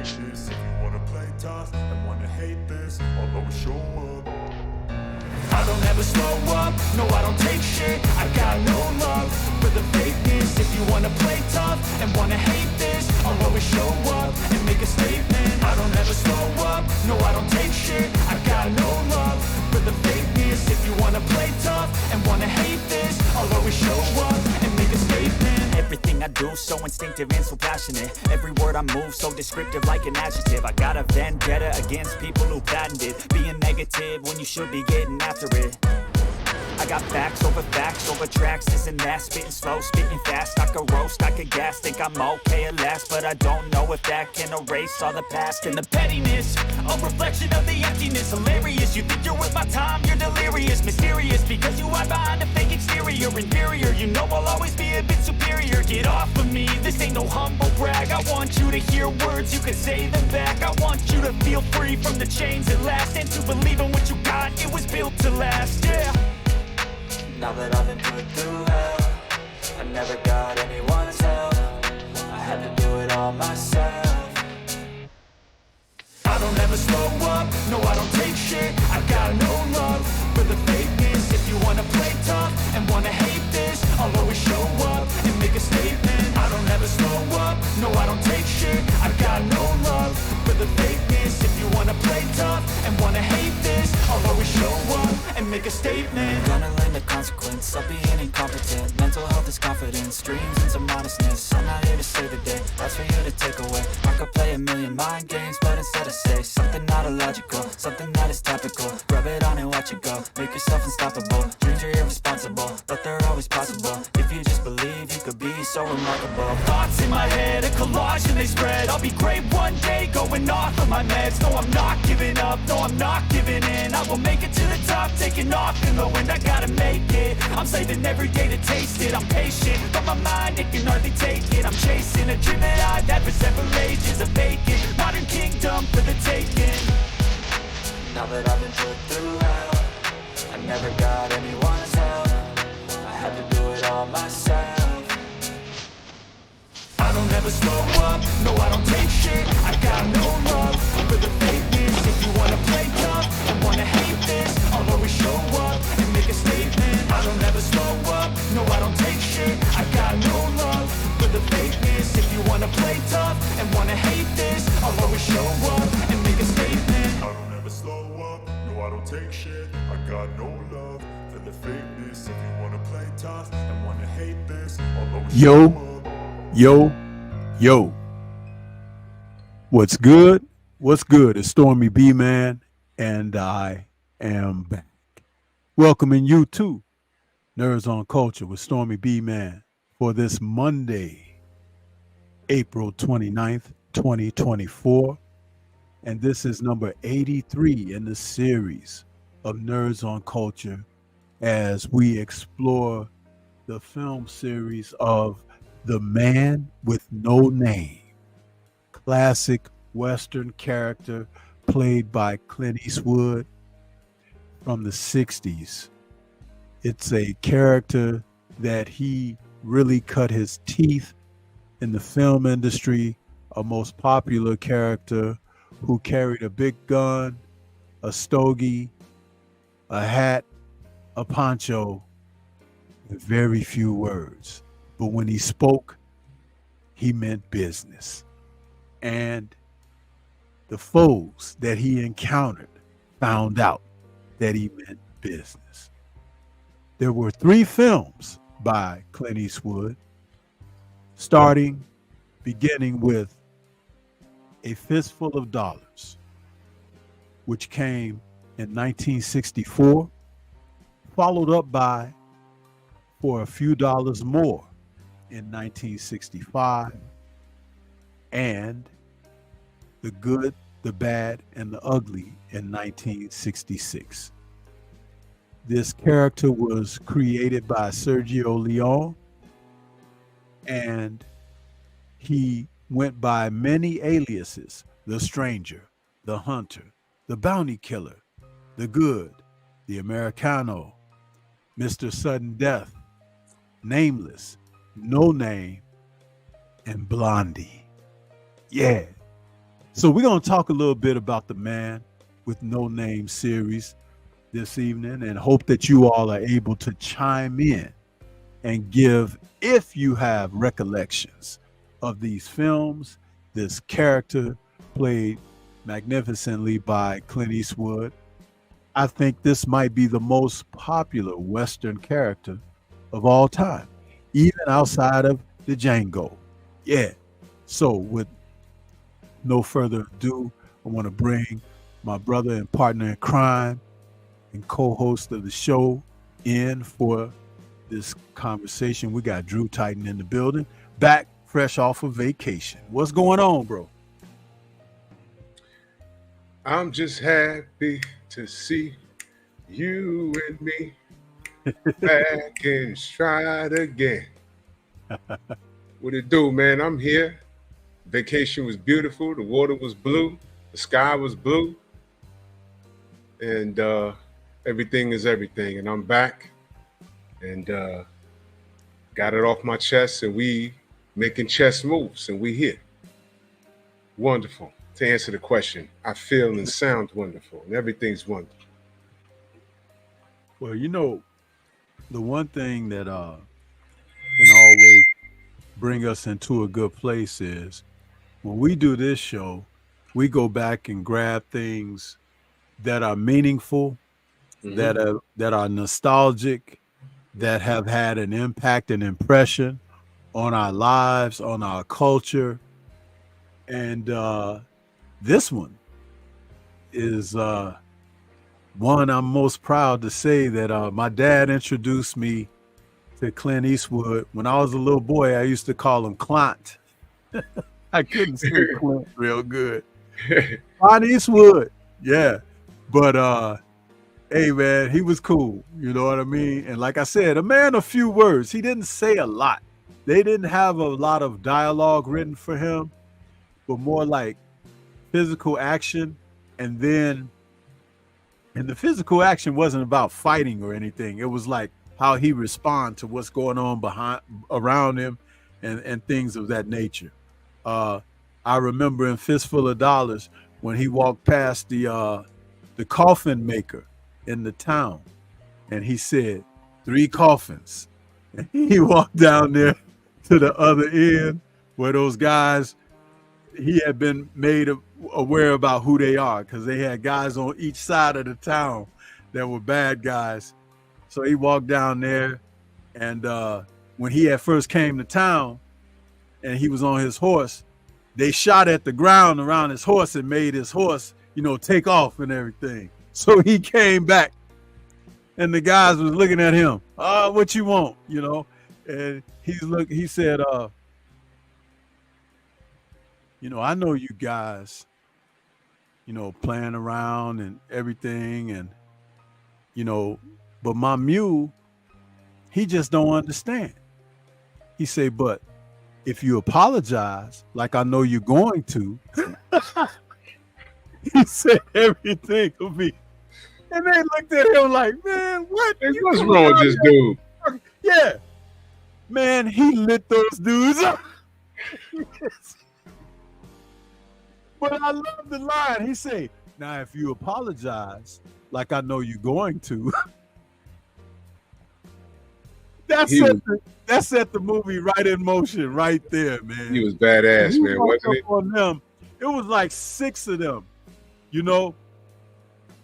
take this. If you wanna play tough and wanna hate this, I'll always show up. I don't ever slow up, no I don't take shit. I got no love for the fakeness. If you wanna play tough and wanna hate this, I'll always show up and make a statement. I don't ever slow up, no I don't take shit. I got no love for the fakeness. If you wanna play tough and wanna hate this, I'll always show up and make a statement. Everything I do so instinctive and so passionate. Every word I move so descriptive like an adjective. I got a vendetta against people who patented being negative when you should be getting after it. I got facts over tracks, this and that. Spitting slow, spitting fast. I could roast, I could gas. Think I'm okay at last, but I don't know if that can erase all the past. And the pettiness, a reflection of the emptiness. Hilarious, you think you're worth my time, you're delirious. Mysterious, because you hide behind a fake exterior. Inferior, you know I'll always be a bit superior. Get off of me, this ain't no humble brag. I want you to hear words, you can say them back. I want you to feel free from the chains at last, and to believe in what you got, it was built to last, yeah. Now that I've been put through hell, I never got anyone's help. I had to do it all myself. I don't ever slow up, no I don't take shit. I got no love for the fakeness. If you wanna play tough and wanna hate this, I'll always show up and make a statement. I don't ever slow up, no I don't take shit. I got no love for the fakeness. If you wanna play tough and wanna hate this, I'll always show up and make a statement. I'm gonna learn the consequence of being incompetent. Mental health is confidence, dreams and some modestness. I'm not here to save the day, that's for you to take away. I could play a million mind games, but instead I say something not illogical, something that is topical. Rub it on and watch it go, make yourself unstoppable. Dreams are irresponsible, but they're always possible. If you just believe, you could be so remarkable. Thoughts in my head, a collage and they spread. I'll be great one day, going off of my meds. No, I'm not giving up, no, I'm not giving in. I will make it to the top, taking off in the wind. I gotta make it, I'm saving every day to taste it. I'm patient, but my mind, it can hardly take it. I'm chasing a dream that I've had for several ages. A vacant, modern kingdom for the taking. Now that I've been put through hell, I never got anyone's help. I had to do it all myself. I don't ever slow up, no I don't take shit. I got no love for the fakeness. If you wanna play tough and wanna hate this, I'll always show up and make a statement. I don't ever slow up, no I don't take shit. I got no love for the fakeness. If you wanna play tough and wanna hate this, I'll always show up and make a statement. I don't ever slow up, no I don't take shit. I got no love for the fakeness. If you wanna play tough and wanna hate this, I'll always show up. Yo, what's good? What's good? It's Stormy B Man, and I am back. Welcoming you to Nerds on Culture with Stormy B Man for this Monday, April 29th, 2024. And this is number 83 in the series of Nerds on Culture as we explore the film series of The Man with No Name, classic Western character played by Clint Eastwood from the 60s. It's a character that he really cut his teeth in the film industry, a most popular character who carried a big gun, a stogie, a hat, a poncho, and very few words. But when he spoke, he meant business. And the foes that he encountered found out that he meant business. There were 3 films by Clint Eastwood, beginning with A Fistful of Dollars, which came in 1964, followed up by For a Few Dollars More in 1965, and The Good, the Bad, and the Ugly in 1966. This character was created by Sergio Leone, and he went by many aliases: the Stranger, the Hunter, the Bounty Killer, the Good, the Americano, Mr. Sudden Death, Nameless, No Name, and Blondie. Yeah, So we're going to talk a little bit about the Man with No Name series this evening, and hope that you all are able to chime in and give, if you have recollections of these films, this character played magnificently by Clint Eastwood. I think this might be the most popular Western character of all time, even outside of the Django. Yeah. So, with no further ado, I want to bring my brother and partner in crime and co-host of the show in for this conversation. We got Drew Titan in the building, back fresh off of vacation. What's going on, bro? I'm just happy to see you and me back in stride again. What it do, man? I'm here. Vacation was beautiful. The water was blue. The sky was blue. And everything is everything. And I'm back. And got it off my chest. And we making chess moves. And we here. Wonderful. To answer the question, I feel and sound wonderful. And everything's wonderful. Well, you know, the one thing that can always bring us into a good place is when we do this show, we go back and grab things that are meaningful, that are nostalgic, that have had an impact and impression on our lives, on our culture. And this one is one I'm most proud to say that my dad introduced me to Clint Eastwood. When I was a little boy, I used to call him Clint. I couldn't say Clint real good. Clint Eastwood, yeah. But hey, man, he was cool. You know what I mean? And like I said, a man of few words. He didn't say a lot. They didn't have a lot of dialogue written for him, but more like physical action. And the physical action wasn't about fighting or anything. It was like how he responded to what's going on around him and things of that nature. I remember in Fistful of Dollars when he walked past the coffin maker in the town, and he said, 3 coffins. And he walked down there to the other end where those guys, he had been made aware about who they are, because they had guys on each side of the town that were bad guys. So he walked down there, and when he had first came to town and he was on his horse, they shot at the ground around his horse and made his horse, take off and everything. So he came back, and the guys was looking at him. What you want, And he said, I know you guys, playing around and everything, and, but my mule, he just don't understand. He said, but if you apologize, like I know you're going to, he said everything will be. And they looked at him like, man, what? What's wrong with this dude? Yeah. Man, he lit those dudes up. But I love the line. He said, now, if you apologize, like I know you're going to, that set the movie right in motion right there, man. He was badass, man, wasn't it? On them. It was like 6 of them,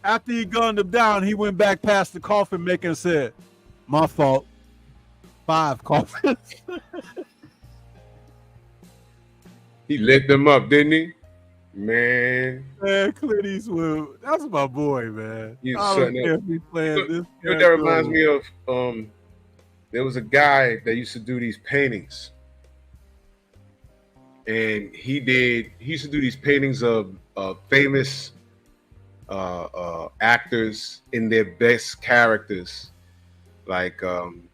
After he gunned them down, he went back past the coffin maker and said, my fault. 5 coffins. He lit them up, didn't he? Man, Clint Eastwood, that's my boy, man. He's I don't care if he playing this. That reminds me of there was a guy that used to do these paintings, and he used to do these paintings of famous actors in their best characters. Like I'm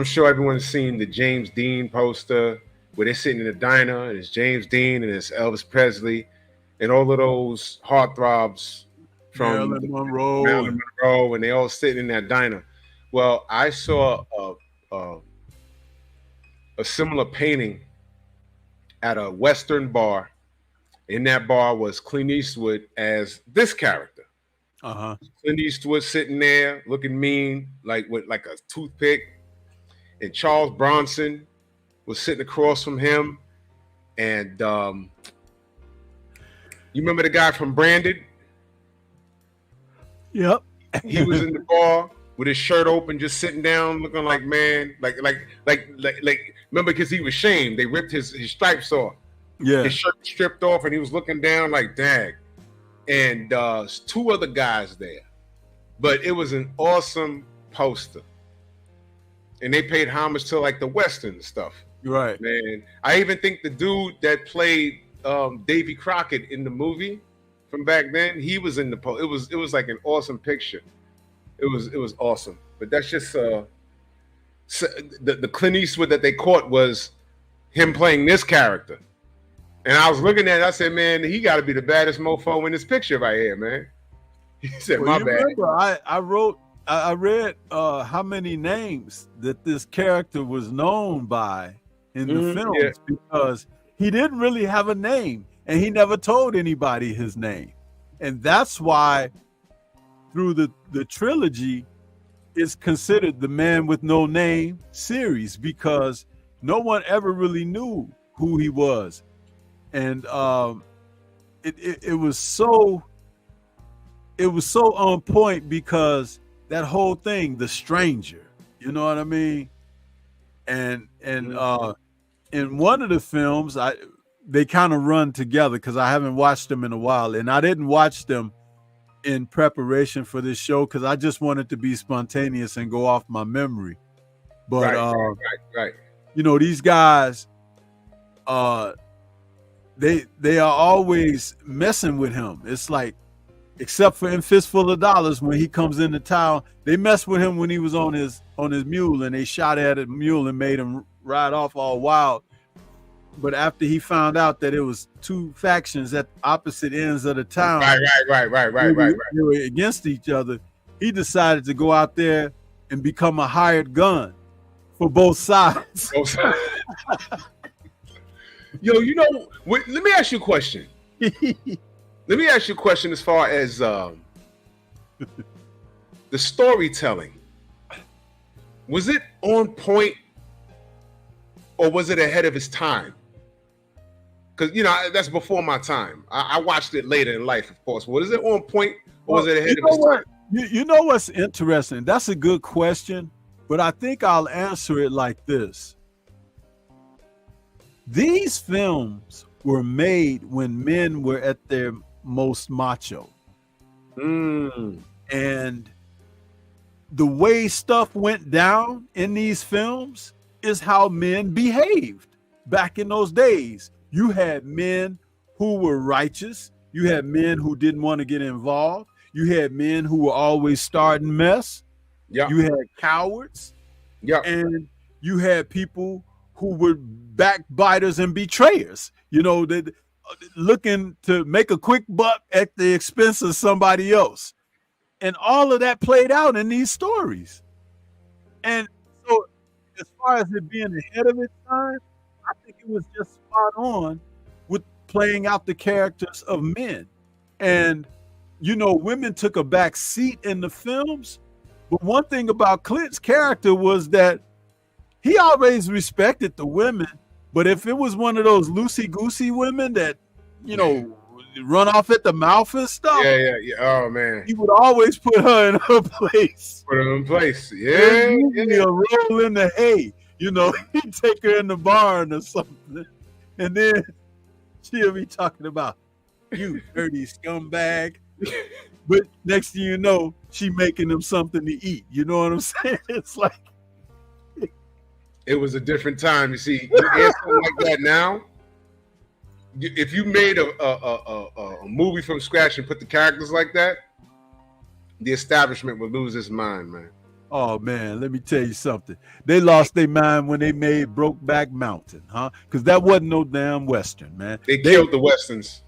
sure everyone's seen the James Dean poster where they're sitting in a diner and it's James Dean and it's Elvis Presley and all of those heartthrobs from Marilyn Monroe, and they all sitting in that diner. Well, I saw a similar painting at a Western bar In that bar was Clint Eastwood as this character. Clint Eastwood sitting there looking mean, like with like a toothpick, and Charles Bronson was sitting across from him. And you remember the guy from Branded? Yep. He was in the bar with his shirt open, just sitting down, looking like, man, like. Remember, because he was shamed, they ripped his stripes off. Yeah. His shirt stripped off, and he was looking down like, dang. And two other guys there, but it was an awesome poster, and they paid homage to like the Western stuff. Right, man. I even think the dude that played Davy Crockett in the movie from back then, he was in the post. It was like an awesome picture. It was awesome. But that's just the Clint Eastwood that they caught was him playing this character. And I was looking at it, I said, man, he got to be the baddest mofo in this picture right here, man. He said, well, my bad. Remember, I read how many names that this character was known by in the films, because he didn't really have a name, and he never told anybody his name. And that's why through the trilogy, it's considered the Man with No Name series, because no one ever really knew who he was. And it was so on point, because that whole thing, the stranger, you know what I mean? And in one of the films, they kind of run together, because I haven't watched them in a while, and I didn't watch them in preparation for this show because I just wanted to be spontaneous and go off my memory. But right. You know, these guys, they are always messing with him. It's like, except for in Fistful of Dollars, when he comes into town, they messed with him when he was on his mule, and they shot at the mule and made him ride off all wild. But after he found out that it was two factions at opposite ends of the town, right. They were against each other, he decided to go out there and become a hired gun for both sides. Yo, you know, let me ask you a question. Let me ask you a question as far as the storytelling. Was it on point, or was it ahead of its time? Because, you know, that's before my time. I watched it later in life, of course. Was it on point, or was it ahead of its time? You know what's interesting? That's a good question, but I think I'll answer it like this. These films were made when men were at their most macho. And the way stuff went down in these films is how men behaved back in those days. You had men who were righteous. You had men who didn't want to get involved. You had men who were always starting mess. Yeah. You had cowards. Yeah. And you had people who were backbiters and betrayers, you know, that looking to make a quick buck at the expense of somebody else. And all of that played out in these stories. And so as far as it being ahead of its time, I think it was just spot on with playing out the characters of men. And, you know, women took a back seat in the films. But one thing about Clint's character was that he always respected the women. But if it was one of those loosey-goosey women that, you know, run off at the mouth and stuff. Yeah. Oh, man. He would always put her in her place. Put her in place. Yeah. A roll in the hay. You know, he'd take her in the barn or something. And then she'll be talking about, you dirty scumbag. But next thing you know, she making them something to eat. You know what I'm saying? It's like. It was a different time. You see, you hear something like that now. If you made a movie from scratch and put the characters like that, the establishment would lose its mind, man. Oh, man, let me tell you something. They lost their mind when they made Brokeback Mountain, huh? Because that wasn't no damn Western, man. They killed the Westerns.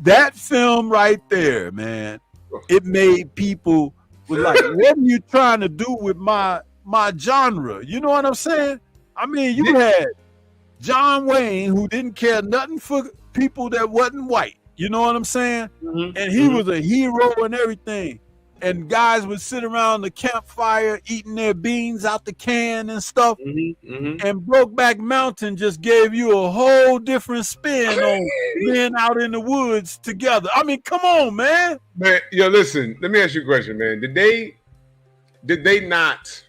That film right there, man, it made people was like, what are you trying to do with my genre? You know what I'm saying? I mean, you had John Wayne, who didn't care nothing for people that wasn't white. You know what I'm saying? Mm-hmm. And he was a hero and everything. And guys would sit around the campfire eating their beans out the can and stuff. Mm-hmm. Mm-hmm. And Brokeback Mountain just gave you a whole different spin on men out in the woods together. I mean, come on, man. Man, yo, listen, let me ask you a question, man. Did they not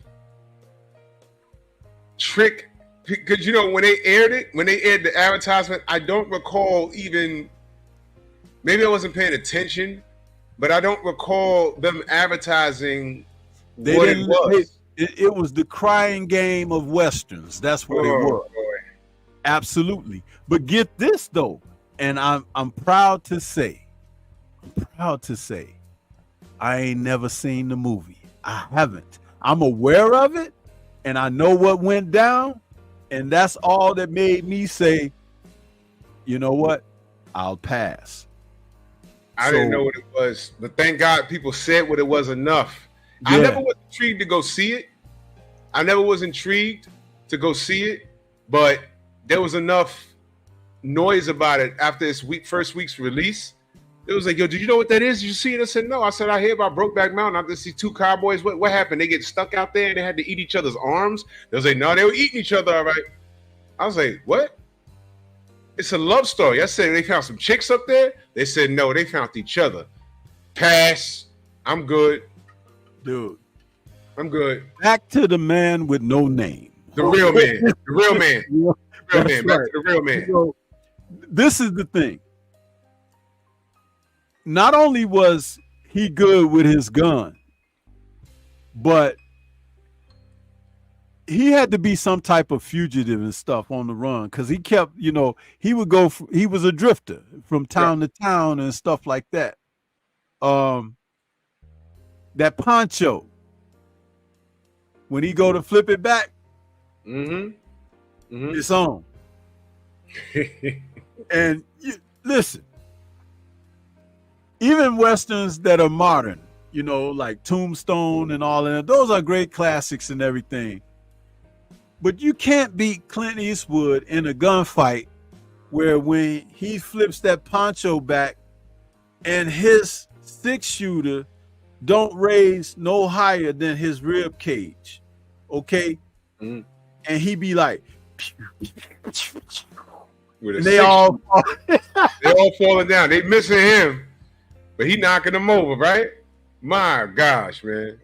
trick? Because, you know, when they aired the advertisement, I don't recall even, maybe I wasn't paying attention, but I don't recall them advertising what it was. It was the crying game of Westerns. That's what it was. Boy. Absolutely. But get this, though, and I'm proud to say, I ain't never seen the movie. I haven't. I'm aware of it, and I know what went down. And that's all that made me say, you know what? I'll pass. I didn't know what it was, but thank God people said what it was enough. Yeah. I never was intrigued to go see it. But there was enough noise about it after its first week's release. It was like, yo, did you know what that is? Did you see it? I said, no. I said, I hear about Brokeback Mountain. I just see two cowboys. What happened? They get stuck out there and they had to eat each other's arms. They was like, no, they were eating each other, all right. I was like, what? It's a love story. I said, they found some chicks up there. They said, no, they found each other. Pass. I'm good. Dude. I'm good. Back to the man with no name. The real man. The real man. The real That's man. Back right. to the real man. You know, this is the thing. Not only was he good with his gun, but he had to be some type of fugitive and stuff on the run, because he kept, you know, he would go, he was a drifter from town to town and stuff like that. That poncho, when he go to flip it back, it's on. And listen, even Westerns that are modern, you know, like Tombstone and all of that, those are great classics and everything. But you can't beat Clint Eastwood in a gunfight where when he flips that poncho back and his 6-shooter don't raise no higher than his rib cage, okay? And he be like, with and they all they're all falling down. They missing him, but he knocking them over, right? My gosh, man.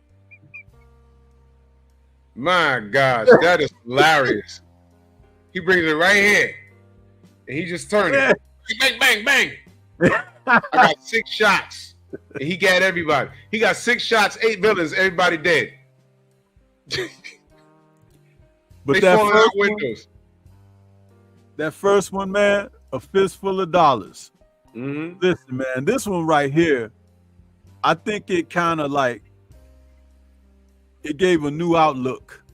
My gosh, that is hilarious. He brings it right here, and he just turned it. Bang, bang, bang. I got 6 shots, and he got everybody. He got 6 shots, 8 villains, everybody dead. But they that falling out windows. That first one, man, a fistful of dollars. Listen, man, this one right here, I think it kind of like, it gave a new outlook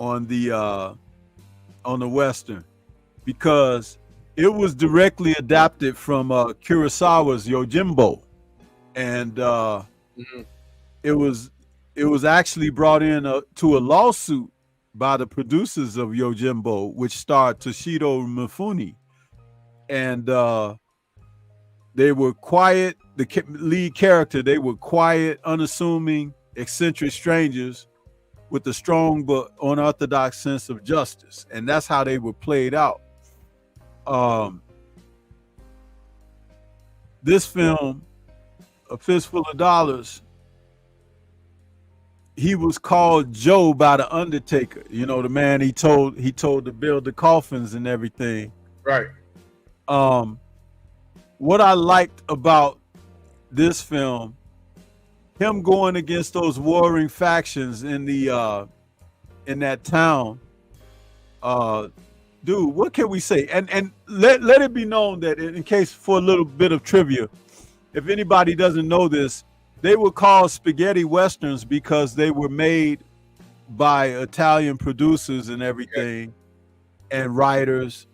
on the Western, because it was directly adapted from Kurosawa's Yojimbo, and it was actually brought in to a lawsuit by the producers of Yojimbo, which starred Toshiro Mifune, and they were quiet. The lead character, they were quiet, unassuming, eccentric strangers with a strong but unorthodox sense of justice, and that's how they were played out. This film, A Fistful of Dollars, he was called Joe by the Undertaker. You know, the man he told to build the coffins and everything. Right. What I liked about this film, him going against those warring factions in the in that town, dude, what can we say? And let it be known that, in case for a little bit of trivia, if anybody doesn't know this, they were called spaghetti westerns because they were made by Italian producers and everything, and writers,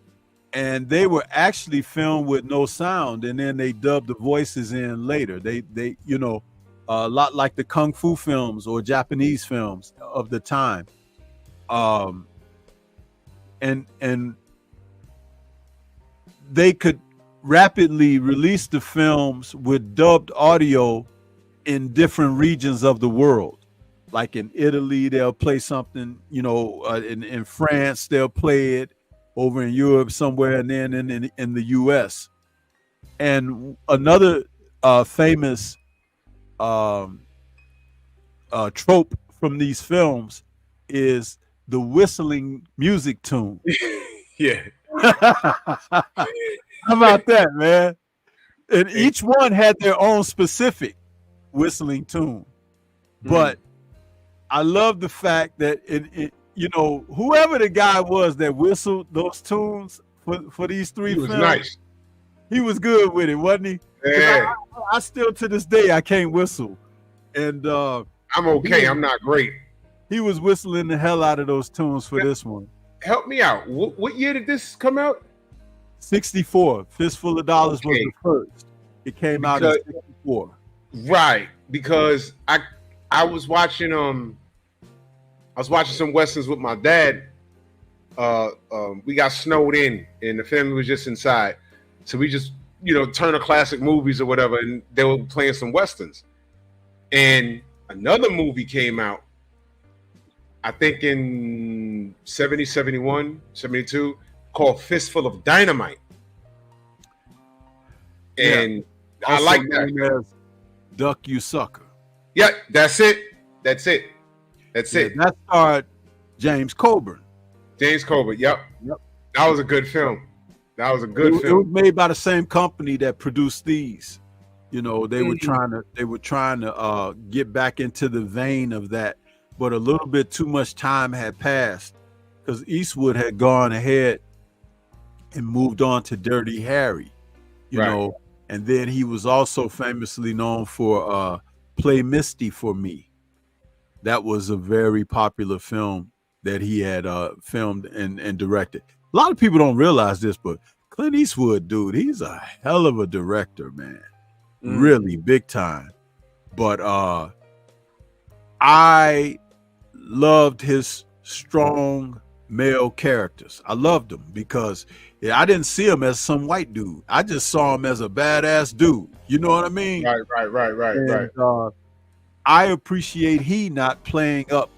and they were actually filmed with no sound, and then they dubbed the voices in later. They you know, a lot like the kung fu films or Japanese films of the time. And they could rapidly release the films with dubbed audio in different regions of the world. Like in Italy, they'll play something, in France, they'll play it over in Europe somewhere, and then in the US. And another famous trope from these films is the whistling music tune. Yeah. How about that, man? And each one had their own specific whistling tune. But I love the fact that whoever the guy was that whistled those tunes for these three films, nice. He was good with it, wasn't he? Yeah. I still to this day I can't whistle, and I'm okay. I'm not great. He was whistling the hell out of those tunes for this one. Help me out. What year did this come out? 64. Fistful of Dollars was the first. It came out in 64. Right, because I was watching some westerns with my dad. We got snowed in, and the family was just inside, so we just turn to classic movies or whatever, and they were playing some westerns. And another movie came out, I think in 70, 71, 72, called Fistful of Dynamite. And I like that. Duck You Sucker. Yeah, that's it. That's it. That starred James Coburn. James Coburn. Yep. That was a good film. It was made by the same company that produced these. They were trying to get back into the vein of that, but a little bit too much time had passed because Eastwood had gone ahead and moved on to Dirty Harry, you know, and then he was also famously known for Play Misty for Me. That was a very popular film that he had filmed and directed. A lot of people don't realize this, but Clint Eastwood, dude, he's a hell of a director, man. Really big time. But I loved his strong male characters. I loved them because I didn't see him as some white dude. I just saw him as a badass dude. You know what I mean? Right. I appreciate he not playing up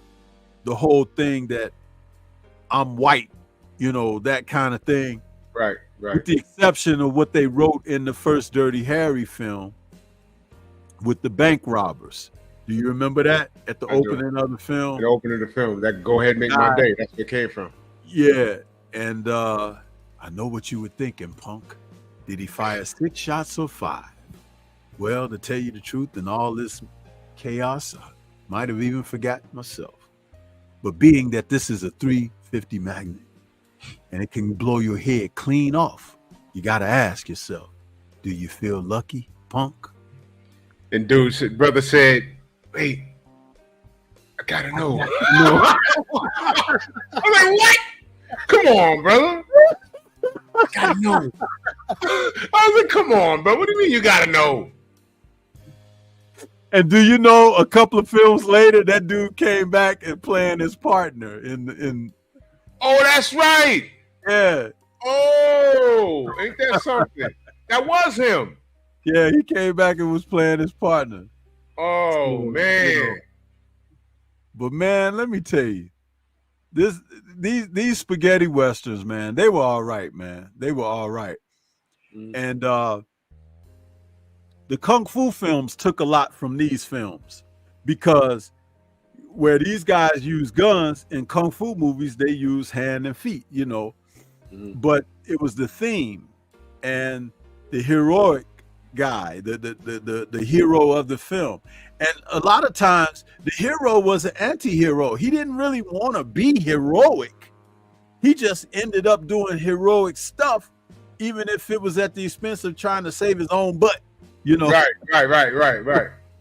the whole thing that I'm white, that kind of thing. Right. With the exception of what they wrote in the first Dirty Harry film with the bank robbers. Do you remember that at the opening of the film? The opening of the film. That Go Ahead, Make My Day. That's where it came from. Yeah. And I know what you were thinking, punk. Did he fire 6 shots or 5? Well, to tell you the truth, in all this chaos, I might have even forgotten myself. But being that this is a 350 Magnum and it can blow your head clean off, you got to ask yourself, do you feel lucky, punk? And brother said, wait, I got to know. I'm like, what? Come on, brother. I got to know. I was like, come on, bro. What do you mean you got to know? And do you know, a couple of films later, that dude came back and playing his partner in. Oh, that's right. Yeah. Oh, ain't that something? That was him. Yeah, he came back and was playing his partner. Oh, man. But man, let me tell you, these spaghetti westerns, man, they were all right, man. They were all right. And the Kung Fu films took a lot from these films because where these guys use guns in Kung Fu movies, they use hand and feet, but it was the theme and the heroic guy, the hero of the film. And a lot of times the hero was an anti-hero. He didn't really want to be heroic. He just ended up doing heroic stuff, even if it was at the expense of trying to save his own butt. Right.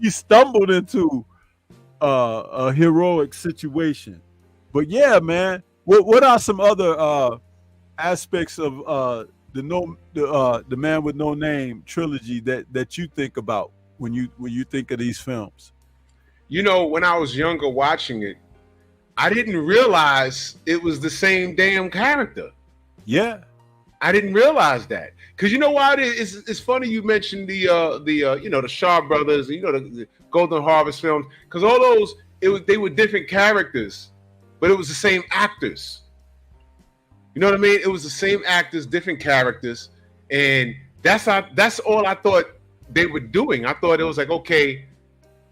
He stumbled into a heroic situation. But yeah, man, what are some other aspects of the Man with No Name trilogy that you think about when you think of these films? When I was younger watching it, I didn't realize it was the same damn character. Yeah. I didn't realize that. Because you know why it's funny you mentioned the the Shaw Brothers, the Golden Harvest films, because all those they were different characters, but it was the same actors. You know what I mean? It was the same actors, different characters, and that's all I thought they were doing. I thought it was like, okay,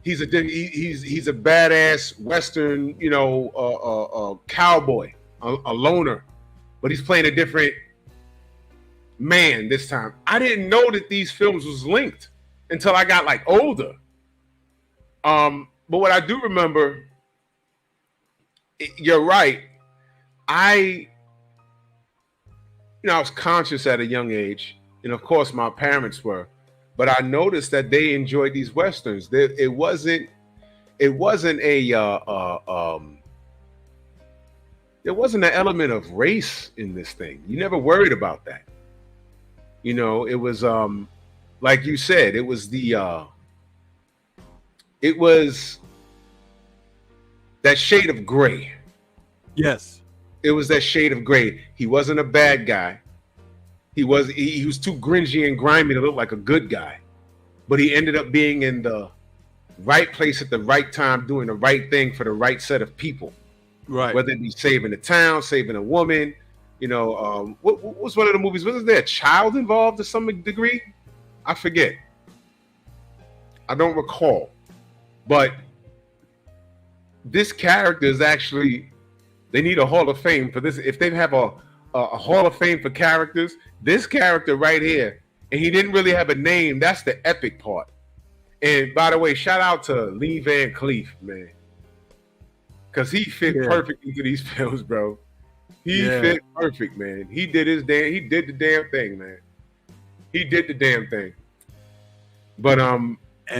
he's a badass Western, cowboy, a loner, but he's playing a different man this time. I didn't know that these films was linked until I got like older. But what I do remember, you're right. I was conscious at a young age, and of course my parents were, but I noticed that they enjoyed these westerns. It wasn't there wasn't an element of race in this thing. You never worried about that. It was like you said, it was that shade of gray. Yes. It was that shade of gray. He wasn't a bad guy. He was too gringy and grimy to look like a good guy. But he ended up being in the right place at the right time, doing the right thing for the right set of people. Right. Whether it be saving the town, saving a woman. What was one of the movies? Wasn't there a child involved to some degree? I forget. I don't recall. But this character is actually, they need a Hall of Fame for this. If they have a Hall of Fame for characters, this character right here, and he didn't really have a name, that's the epic part. And by the way, shout out to Lee Van Cleef, man. Because he fit perfect into these films, bro. He fit perfect, man. He did the damn thing, man. He did the damn thing. But and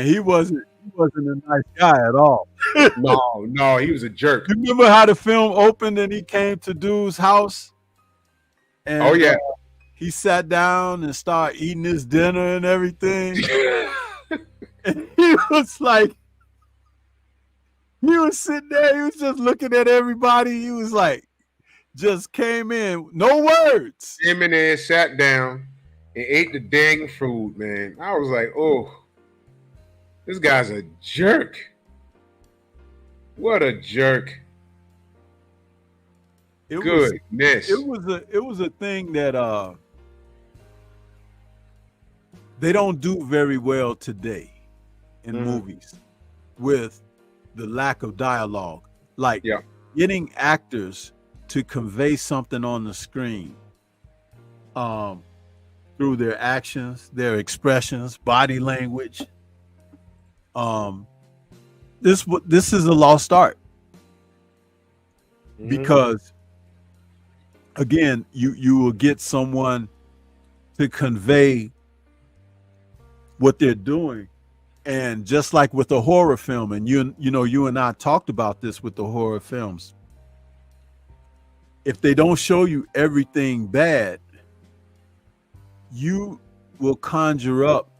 he wasn't a nice guy at all. No, he was a jerk. You remember how the film opened and he came to dude's house? And, oh yeah. He sat down and started eating his dinner and everything. And he was like, he was sitting there, he was just looking at everybody. He was like, just came in, no words. Came in there, sat down, and ate the dang food, man. I was like, oh, this guy's a jerk. What a jerk. Goodness. It was a thing that they don't do very well today in movies with the lack of dialogue. Like getting actors to convey something on the screen through their actions, their expressions, body language. This is a lost art because again, you will get someone to convey what they're doing. And just like with a horror film, and you and I talked about this with the horror films, if they don't show you everything bad, you will conjure up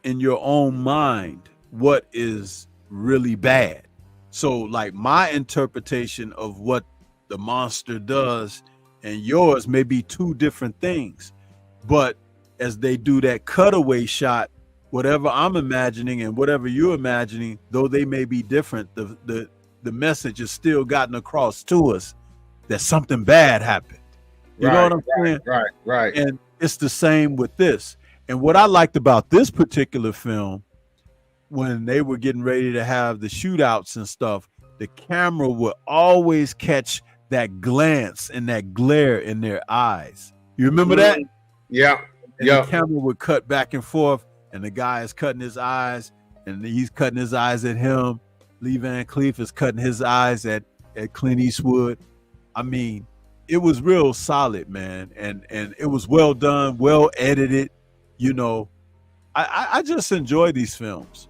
in your own mind what is really bad. So like my interpretation of what the monster does and yours may be two different things, but as they do that cutaway shot, whatever I'm imagining and whatever you're imagining, though they may be different, the message is still gotten across to us that something bad happened. You know what I'm saying? Right. And it's the same with this. And what I liked about this particular film, when they were getting ready to have the shootouts and stuff, the camera would always catch that glance and that glare in their eyes. You remember that? Yeah. And the camera would cut back and forth, and the guy is cutting his eyes, and he's cutting his eyes at him. Lee Van Cleef is cutting his eyes at Clint Eastwood. I mean, it was real solid, man, and it was well done, well edited. I just enjoy these films.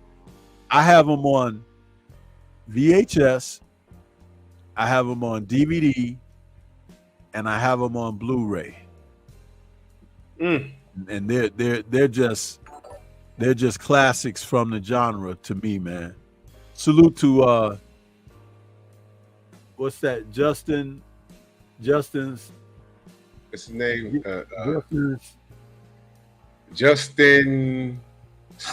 I have them on VHS, I have them on DVD, and I have them on Blu-ray. And they're just classics from the genre to me, man. Salute to what's that? Justin's what's his name? Justin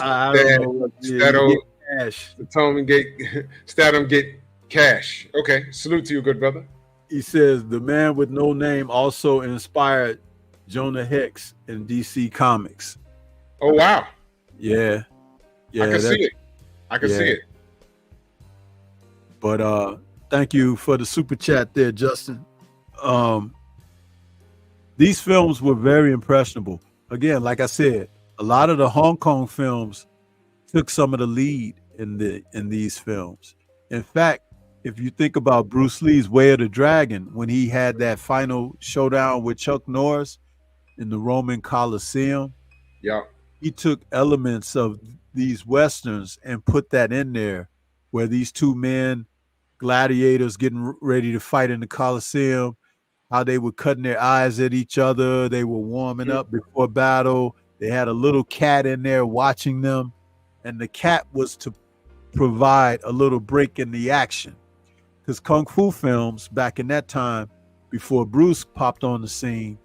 I don't know what Statham cash. Statham get cash. Okay, salute to you, good brother. He says the man with no name also inspired Jonah Hex in DC Comics. Oh wow. Yeah. I can see it. I can see it. But thank you for the super chat there, Justin. These films were very impressionable. Again, like I said, a lot of the Hong Kong films took some of the lead in these films. In fact, if you think about Bruce Lee's Way of the Dragon, when he had that final showdown with Chuck Norris in the Roman Colosseum, he took elements of these Westerns and put that in there, where these two men, gladiators getting ready to fight in the Colosseum, how they were cutting their eyes at each other, they were warming up before battle. They had a little cat in there watching them, and the cat was to provide a little break in the action. Because Kung Fu films back in that time, before Bruce popped on the scene,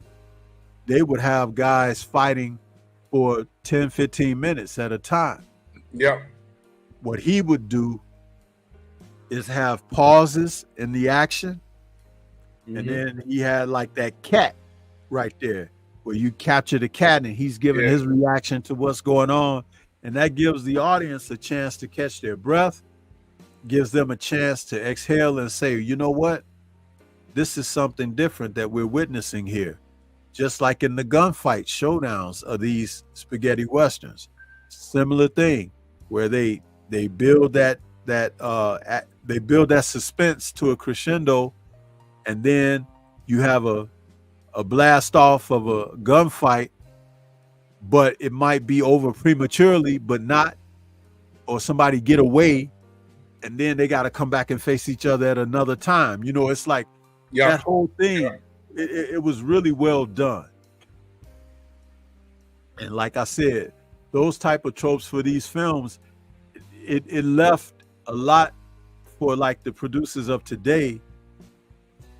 they would have guys fighting for 10, 15 minutes at a time. Yep. What he would do is have pauses in the action, and then he had like that cat right there, where you capture the cat and he's giving his reaction to what's going on, and that gives the audience a chance to catch their breath, gives them a chance to exhale and say, you know what? This is something different that we're witnessing here. Just like in the gunfight showdowns of these spaghetti westerns. Similar thing, where they build that suspense to a crescendo, and then you have a blast off of a gunfight, but it might be over prematurely, but not, or somebody get away, and then they got to come back and face each other at another time. You know, it's like that whole thing. It was really well done. And like I said, those type of tropes for these films, it left a lot for like the producers of today.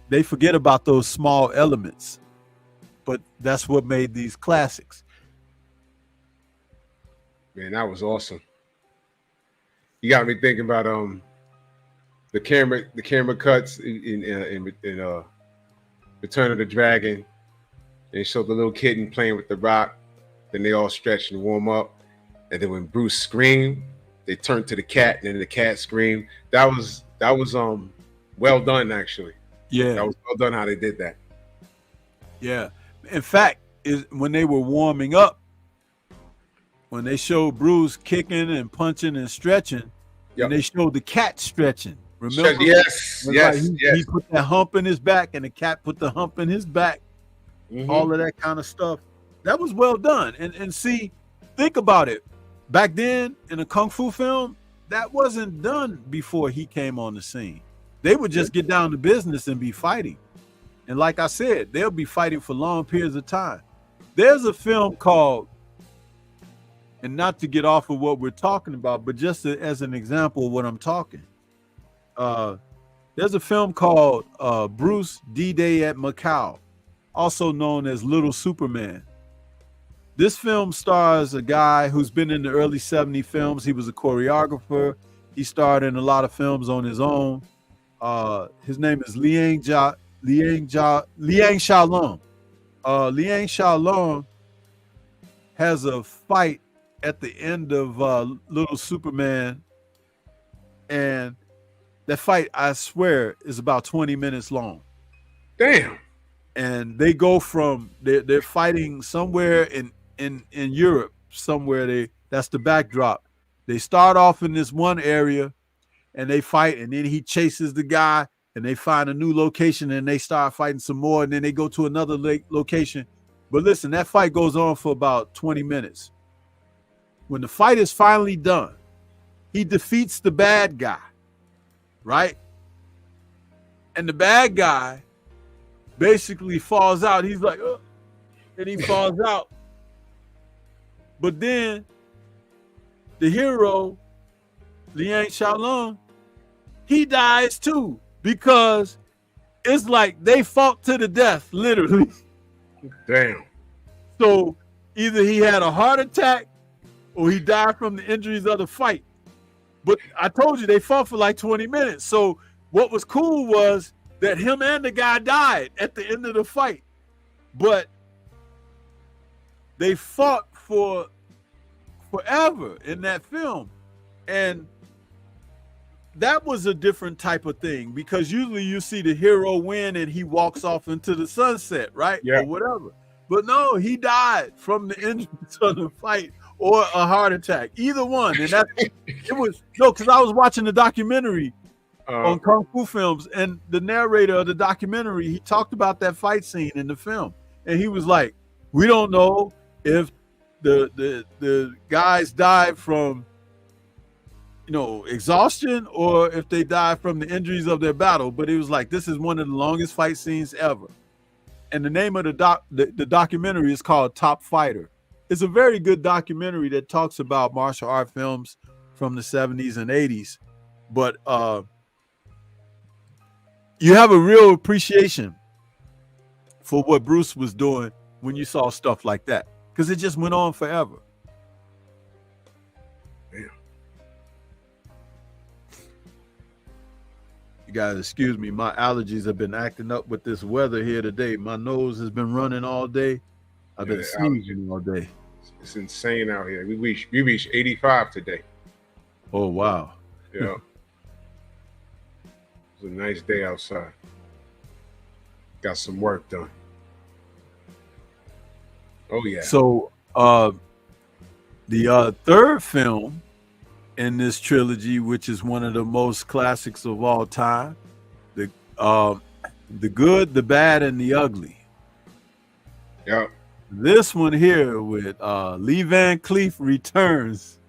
They forget about those small elements, but that's what made these classics. Man, that was awesome. You got me thinking about the camera cuts in Return of the Dragon. They showed the little kitten playing with the rock. Then they all stretch and warm up. And then when Bruce screamed, they turned to the cat, and then the cat screamed. That was well done, actually. Yeah, that was well done how they did that. Yeah, in fact, when they were warming up, when they showed Bruce kicking and punching and stretching, and they showed the cat stretching. Remember? Yes. He put that hump in his back, and the cat put the hump in his back. All of that kind of stuff. That was well done. And see, think about it. Back then, in a Kung Fu film, that wasn't done before he came on the scene. They would just get down to business and be fighting. And like I said, they'll be fighting for long periods of time. There's a film called, and not to get off of what we're talking about, but just as an example of what I'm talking, there's a film called Bruce D-Day at Macau, also known as Little Superman. This film stars a guy who's been in the early 70 films. He was a choreographer. He starred in a lot of films on his own. His name is Liang Xiaolong. Liang Xiaolong has a fight at the end of Little Superman, and that fight, I swear, is about 20 minutes long. Damn. And they go from they're fighting somewhere in Europe, somewhere that's the backdrop. They start off in this one area and they fight, and then he chases the guy, and they find a new location and they start fighting some more, and then they go to another location. But listen, that fight goes on for about 20 minutes. When the fight is finally done, he defeats the bad guy, right? And the bad guy basically falls out. He's like, oh, and he falls out. But then the hero, Liang Xiaolong, he dies too, because it's like they fought to the death, literally. Damn. So either he had a heart attack or he died from the injuries of the fight. But I told you they fought for like 20 minutes. So what was cool was that him and the guy died at the end of the fight. But they fought for forever in that film. And that was a different type of thing, because usually you see the hero win and he walks off into the sunset, right? Yeah. Or whatever. But no, he died from the injuries of the fight or a heart attack, either one. And that because I was watching the documentary on Kung Fu films, and the narrator of the documentary, he talked about that fight scene in the film. And he was like, we don't know if the guys died from, exhaustion, or if they died from the injuries of their battle. But it was like, this is one of the longest fight scenes ever. And the name of the documentary is called Top Fighter. It's a very good documentary that talks about martial art films from the 70s and 80s. But you have a real appreciation for what Bruce was doing when you saw stuff like that, because it just went on forever. Damn. You guys, excuse me, my allergies have been acting up with this weather here today. My nose has been running all day. I've been sneezing all day. It's insane out here. We reached 85 today. Oh, wow. Yeah. It was a nice day outside. Got some work done. Oh, yeah. So the third film in this trilogy, which is one of the most classics of all time, the Good, the Bad, and the Ugly. Yeah. This one here with Lee Van Cleef returns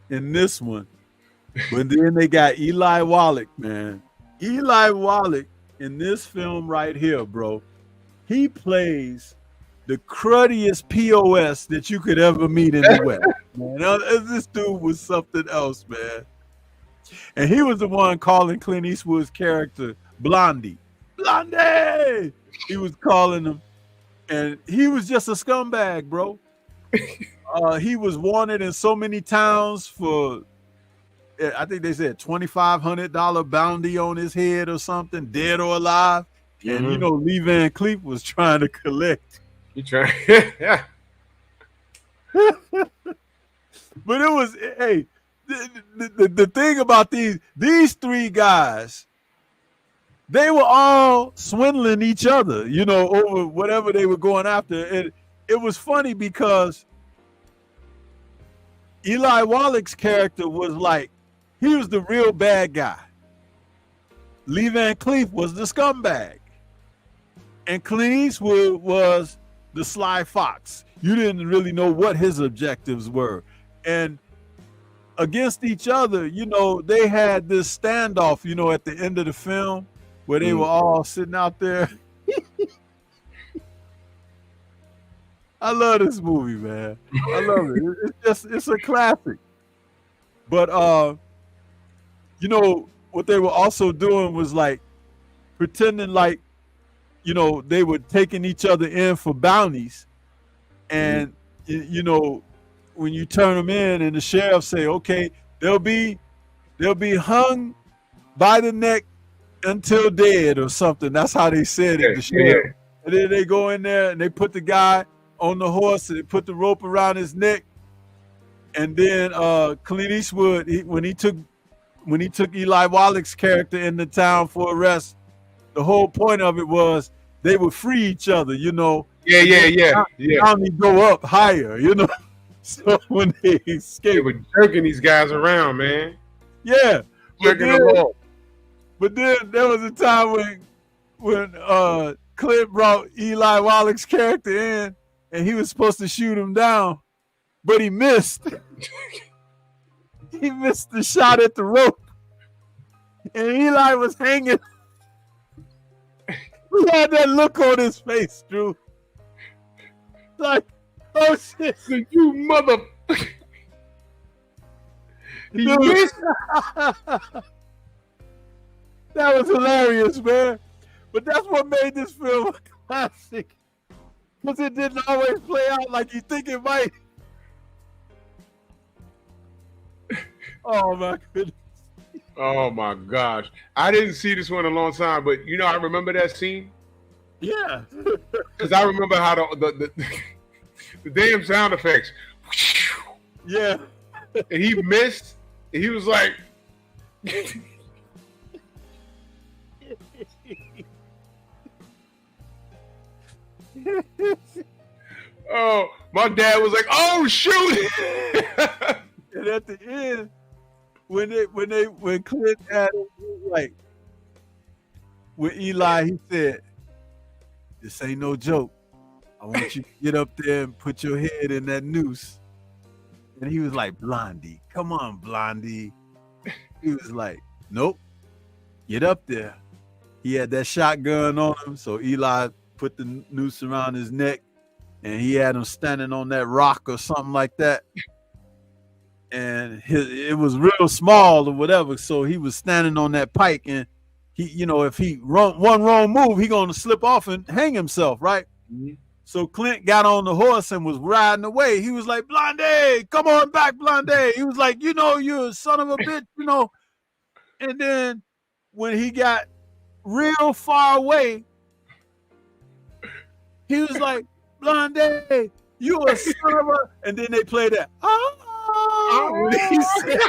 in this one. But then they got Eli Wallach, man. Eli Wallach in this film right here, bro. He plays the cruddiest POS that you could ever meet in the West. Man, this dude was something else, man. And he was the one calling Clint Eastwood's character Blondie. Blondie! He was calling him. And he was just a scumbag, bro. He was wanted in so many towns for, I think they said $2,500 bounty on his head or something, dead or alive. And Lee Van Cleef was trying to collect. You trying? Yeah. But it was, hey, the thing about these three guys, they were all swindling each other, over whatever they were going after. And it was funny because Eli Wallach's character was like, he was the real bad guy. Lee Van Cleef was the scumbag. And Clint Eastwood was the sly fox. You didn't really know what his objectives were. And against each other, they had this standoff, at the end of the film, where they were all sitting out there. I love this movie, man. I love it. It's a classic. But what they were also doing was like pretending like, they were taking each other in for bounties. And when you turn them in and the sheriff say, okay, they'll be hung by the neck until dead or something. That's how they said it. The sheriff. Yeah. And then they go in there and they put the guy on the horse and they put the rope around his neck. And then Clint Eastwood, when he took Eli Wallach's character in the town for arrest, the whole point of it was they would free each other, Yeah. They go up higher, So when they escaped, they were jerking these guys around, man. Yeah. Jerking them all. But then there was a time when Clint brought Eli Wallach's character in and he was supposed to shoot him down, but he missed. He missed the shot at the rope. And Eli was hanging. He had that look on his face, Drew. Like, oh shit. You mother. He missed. That was hilarious, man. But that's what made this film a classic. Because it didn't always play out like you think it might. Oh my goodness. Oh my gosh. I didn't see this one in a long time, but I remember that scene. Yeah. Because I remember how the damn sound effects. Yeah. And he missed. And he was like, oh, my dad was like, oh shoot. And at the end, when Clint had it, like with Eli, he said, "This ain't no joke. I want you to get up there and put your head in that noose." And he was like, "Blondie, come on, Blondie." He was like, "Nope, get up there." He had that shotgun on him, so Eli put the noose around his neck, and he had him standing on that rock or something like that. And it was real small or whatever, so he was standing on that pike, and he, if he run one wrong move, he gonna slip off and hang himself, right? Mm-hmm. So Clint got on the horse and was riding away. He was like, "Blondie, come on back, Blondie." He was like, "You're a son of a bitch, And then when he got real far away, he was like, "Blondie, you a son of a," and then they played that. He said,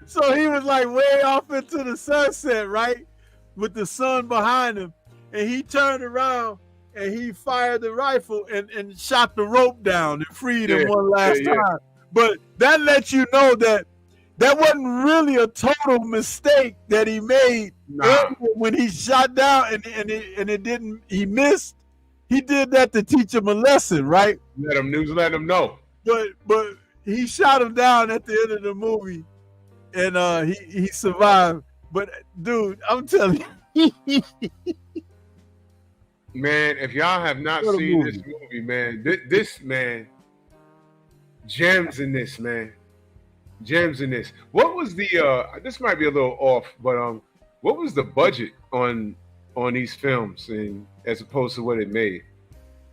so he was like way off into the sunset, right? With the sun behind him. And he turned around and he fired the rifle and shot the rope down and freed him one last time. But that lets you know that wasn't really a total mistake that he made when he shot down and it didn't, he missed. He did that to teach him a lesson, right? Let him know. But he shot him down at the end of the movie, and he survived. But dude, I'm telling you, man, if y'all have not seen this movie, man, this man, gems in this, man. Gems in this. What was the this might be a little off, but what was the budget on these films and as opposed to what it made?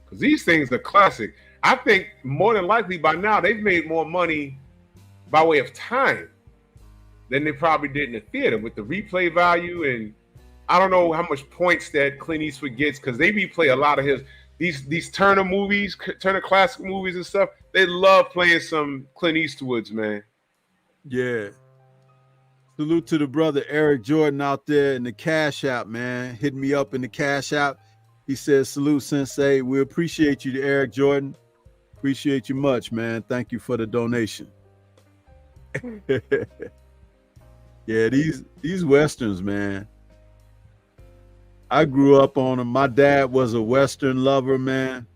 Because these things are classic. I think more than likely by now they've made more money by way of time than they probably did in the theater with the replay value. And I don't know how much points that Clint Eastwood gets because they replay a lot of these Turner movies, Turner classic movies and stuff. They love playing some Clint Eastwoods, man. Yeah. Salute to the brother Eric Jordan out there in the Cash App, man. Hit me up in the Cash App. He says, "Salute, Sensei. We appreciate you, Eric Jordan. Appreciate you much, man. Thank you for the donation." Yeah, these Westerns, man. I grew up on them. My dad was a Western lover, man.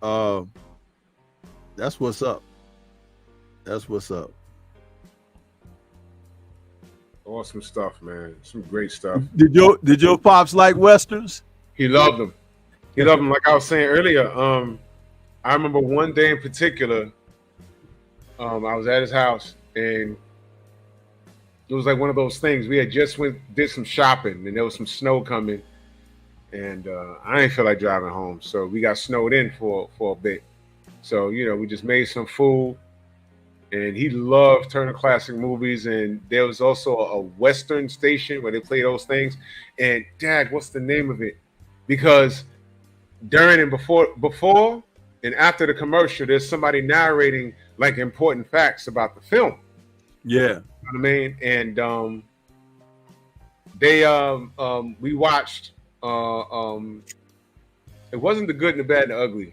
That's what's up. That's what's up. Awesome stuff, man. Some great stuff. Did your pops like Westerns? He loved them. He loved them. Like I was saying earlier, I remember one day in particular, I was at his house and it was like one of those things. We had just did some shopping and there was some snow coming and I didn't feel like driving home. So we got snowed in for a bit. So, we just made some food. And he loved Turner Classic Movies, and there was also a Western station where they play those things. And Dad, what's the name of it? Because during and before and after the commercial, there's somebody narrating like important facts about the film. Yeah, you know what I mean. And we watched. It wasn't The Good and the Bad and the Ugly.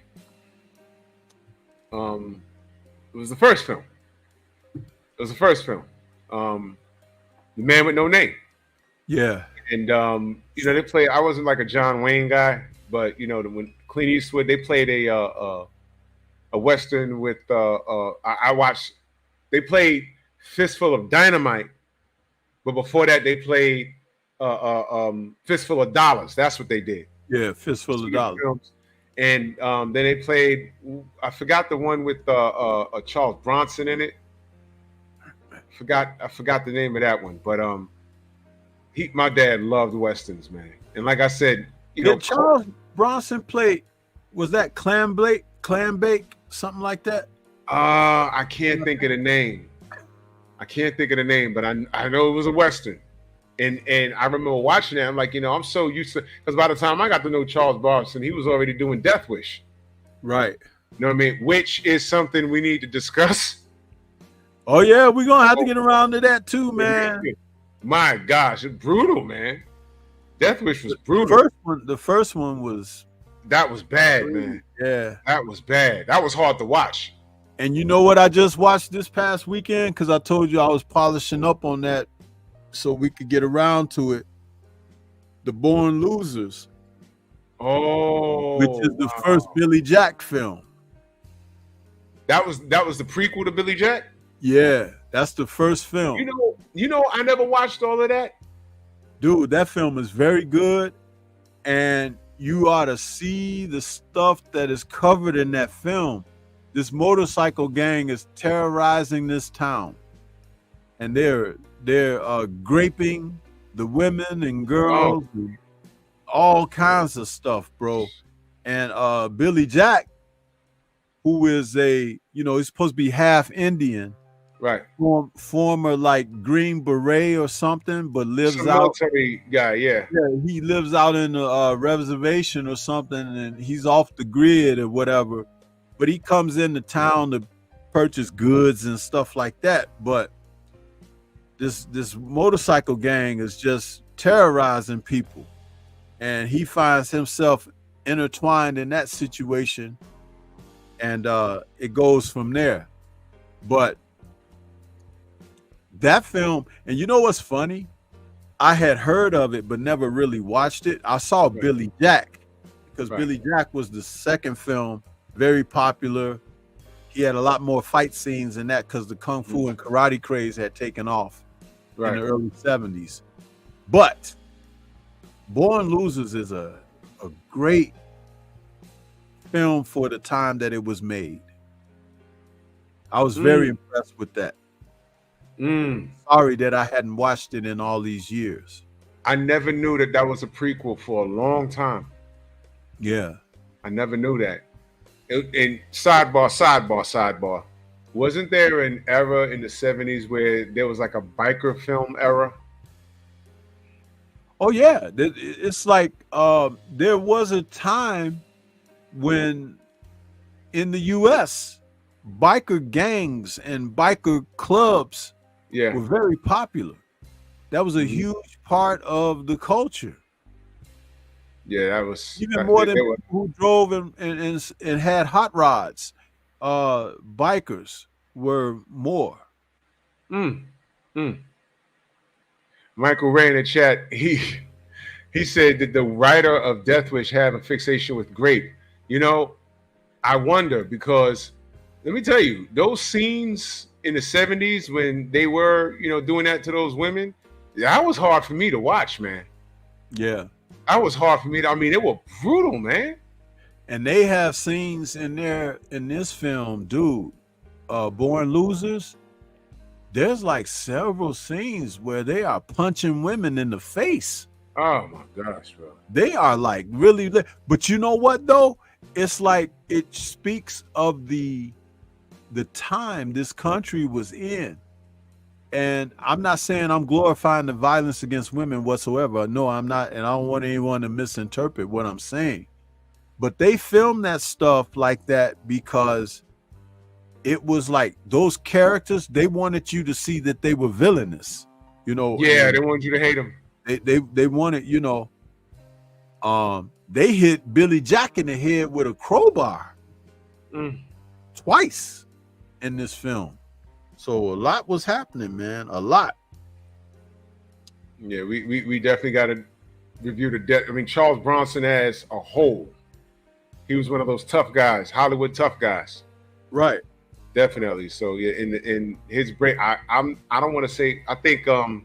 It was the first film. It was the first film, The Man with No Name. Yeah. And, they played, I wasn't like a John Wayne guy, but, when Clint Eastwood, they played a Western with, I watched, they played Fistful of Dynamite, but before that they played Fistful of Dollars. That's what they did. Yeah, Fistful of Dollars. Films. And then they played. I forgot the one with Charles Bronson in it. I forgot the name of that one. But my dad loved westerns, man. And like I said, Did Charles Bronson play? Was that Clam Bake, something like that? I can't think of the name. But I know it was a western. And I remember watching that. I'm like, I'm so used to, because by the time I got to know Charles Bronson, he was already doing Death Wish. Right. You know what I mean? Which is something we need to discuss. Oh yeah, we're gonna have to get around to that too, man. My gosh, it's brutal, man. Death Wish was brutal. The first one was. That was bad, man. Yeah. That was bad. That was hard to watch. And you know what I just watched this past weekend? Because I told you I was polishing up on that so we could get around to it. The Born Losers. Oh. Which is the first Billy Jack film. That was the prequel to Billy Jack? Yeah, that's the first film. I never watched all of that. Dude, that film is very good. And you ought to see the stuff that is covered in that film. This motorcycle gang is terrorizing this town, and they're graping the women and girls, and all kinds of stuff, bro. And Billy Jack, who is he's supposed to be half Indian, right? Former like Green Beret or something, but lives Some out. Military guy, yeah. Yeah, he lives out in a reservation or something, and he's off the grid or whatever. But he comes into town to purchase goods and stuff like that. But this motorcycle gang is just terrorizing people, and he finds himself intertwined in that situation, and it goes from there. But that film, and you know what's funny? I had heard of it, but never really watched it. I saw Billy Jack, because Billy Jack was the second film, very popular. He had a lot more fight scenes in that because the Kung Fu and karate craze had taken off in the early 70s. But Born Losers is a great film for the time that it was made. I was very impressed with that. Sorry that I hadn't watched it in all these years. I never knew that was a prequel for a long time. Yeah. I never knew that. And sidebar. Wasn't there an era in the 70s where there was like a biker film era? Oh yeah. It's like there was a time when in the US, biker gangs and biker clubs were very popular. That was a huge part of the culture. Yeah, that was even more than people who drove and had hot rods. Bikers were more. Michael Ray in the chat, he said that the writer of Death Wish have a fixation with grape. I wonder, because let me tell you, those scenes in the 70s when they were, doing that to those women, that was hard for me to watch, man. Yeah. That was hard for me. They were brutal, man. And they have scenes in this film, dude. Born Losers. There's like several scenes where they are punching women in the face. Oh my gosh, bro. They are like really, but you know what though? It's like it speaks of the time this country was in. And I'm not saying I'm glorifying the violence against women whatsoever. No, I'm not. And I don't want anyone to misinterpret what I'm saying. But they filmed that stuff like that because it was like those characters, they wanted you to see that they were villainous, Yeah, they wanted you to hate them. They wanted, they hit Billy Jack in the head with a crowbar twice in this film. So a lot was happening, man. A lot. Yeah, we definitely got to review the death. Charles Bronson as a whole, he was one of those tough guys, Hollywood tough guys. Right. Definitely. So yeah, in his break, I don't want to say. I think how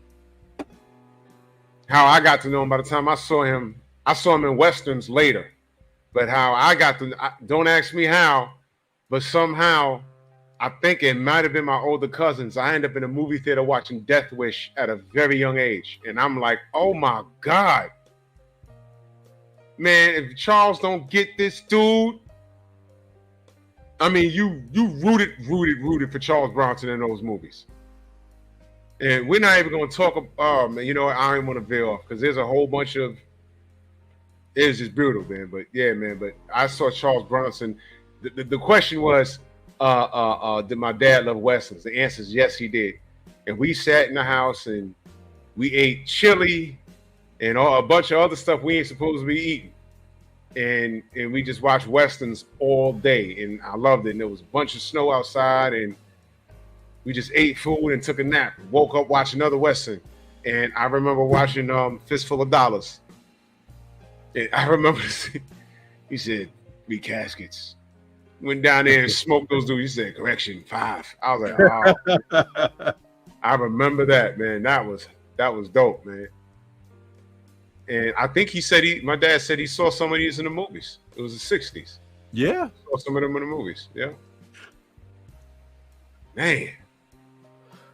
I got to know him by the time I saw him in westerns later, But how I got to, don't ask me how, but somehow I think it might have been my older cousins. I ended up in a movie theater watching Death Wish at a very young age. And I'm like, oh my God. Man, if Charles don't get this dude, I mean, you rooted for Charles Bronson in those movies. And we're not even going to talk about, man, you know what? I don't want to veer off because there's a whole bunch of, it's just brutal, man. But yeah, man, but I saw Charles Bronson. The question was, did my dad love Westerns? The answer is yes, he did. And we sat in the house and we ate chili and a bunch of other stuff we ain't supposed to be eating. And we just watched Westerns all day. And I loved it. And there was a bunch of snow outside and we just ate food and took a nap. Woke up, watched another Western. And I remember watching Fistful of Dollars. And I remember he said, 3 caskets. Went down there and smoked those dudes. He said, correction, 5. I was like, oh. I remember that, man. That was dope, man. And I think my dad said he saw some of these in the movies. It was the 60s. Yeah. Saw some of them in the movies. Yeah. Man.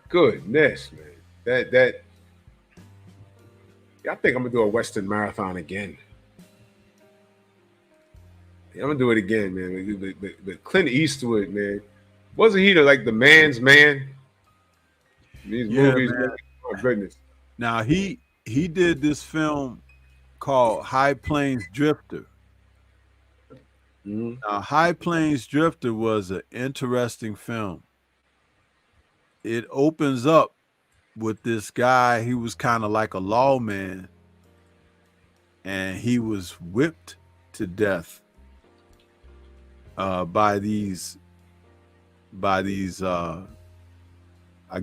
Goodness, man. I think I'm gonna do a Western marathon again. I'm gonna do it again, man. But Clint Eastwood, man, wasn't he the man's man? These movies, man. Oh goodness. Now he did this film called High Plains Drifter. Mm-hmm. Now, High Plains Drifter was an interesting film. It opens up with this guy. He was kind of like a lawman, and he was whipped to death by these I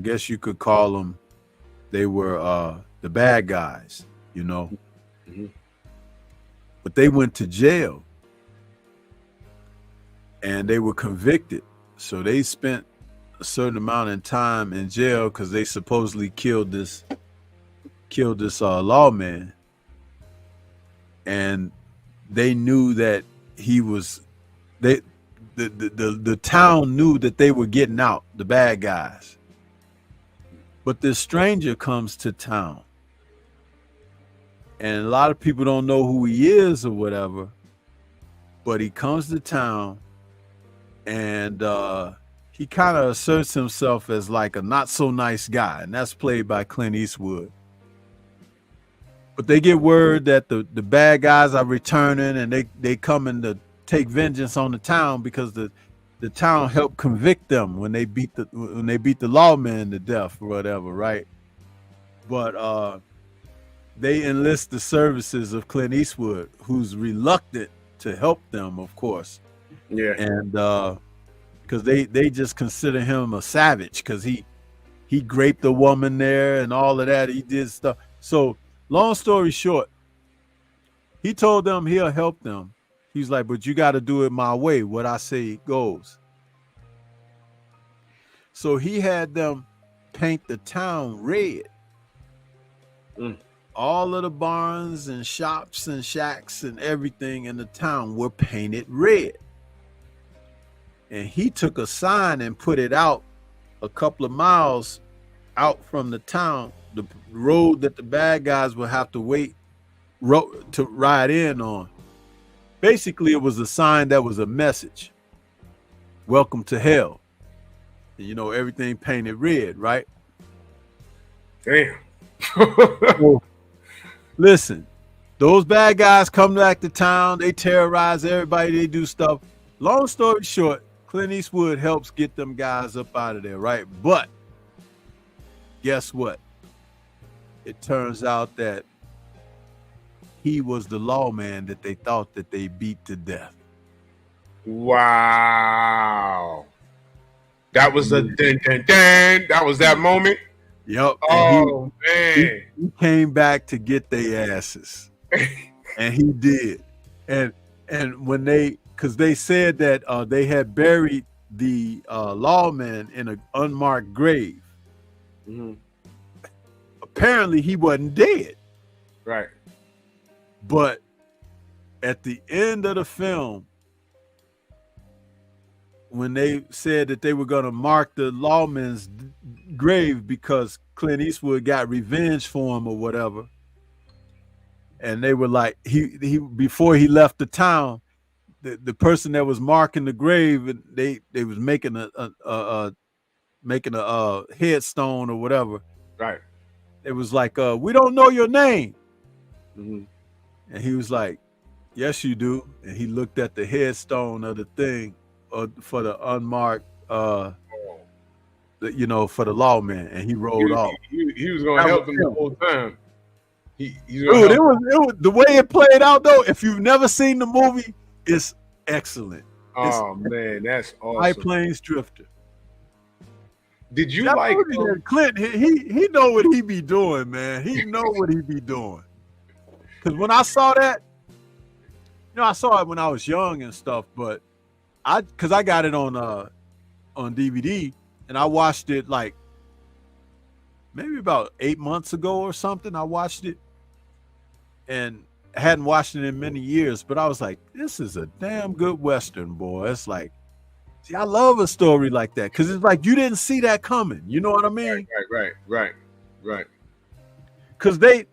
guess you could call them, they were the bad guys, you know. Mm-hmm. But they went to jail and they were convicted, so they spent a certain amount of time in jail because they supposedly killed this lawman, and they knew that he was the town knew that they were getting out, the bad guys. But this stranger comes to town, and a lot of people don't know who he is or whatever, but he comes to town and he kind of asserts himself as like a not so nice guy, and that's played by Clint Eastwood. But they get word that the bad guys are returning, and they coming to take vengeance on the town because the town helped convict them when they beat the lawman to death or whatever, right? But they enlist the services of Clint Eastwood, who's reluctant to help them, of course. Yeah. And because they just consider him a savage because he raped a woman there and all of that. He did stuff. So long story short, he told them he'll help them. He's like, but you got to do it my way. What I say goes. So he had them paint the town red. All of the barns and shops and shacks and everything in the town were painted red. And he took a sign and put it out a couple of miles out from the town, the road that the bad guys would have to to ride in on. Basically, it was a sign that was a message. Welcome to hell. And, you know, everything painted red, right? Damn. Well, listen, those bad guys come back to town. They terrorize everybody. They do stuff. Long story short, Clint Eastwood helps get them guys up out of there, right? But guess what? It turns out that he was the lawman that they thought that they beat to death. Wow. That was the that was that moment. Yep. Oh, man. He came back to get their asses. And he did. And when because they said that they had buried the lawman in an unmarked grave. Mm-hmm. Apparently he wasn't dead. Right. But at the end of the film, when they said that they were going to mark the lawman's grave because Clint Eastwood got revenge for him or whatever, and they were like, he before he left the town, the person that was marking the grave, and they was making a headstone or whatever. Right. It was like, we don't know your name. Mm-hmm. And he was like, yes, you do. And he looked at the headstone of the thing for the unmarked, for the lawman, and he rolled off. He was going to help them the whole time. Dude, it was the way it played out, though. If you've never seen the movie, it's excellent. Man, that's awesome. High Plains Drifter. Did you like Clint? He know what he be doing, man. He know what he be doing. Because when I saw that, I saw it when I was young and stuff, but I got it on DVD, and I watched it like maybe about 8 months ago or something. I watched it, and I hadn't watched it in many years, but I was like, this is a damn good Western, boy. It's like, see, I love a story like that, because it's like you didn't see that coming. You know what I mean? Right. Because when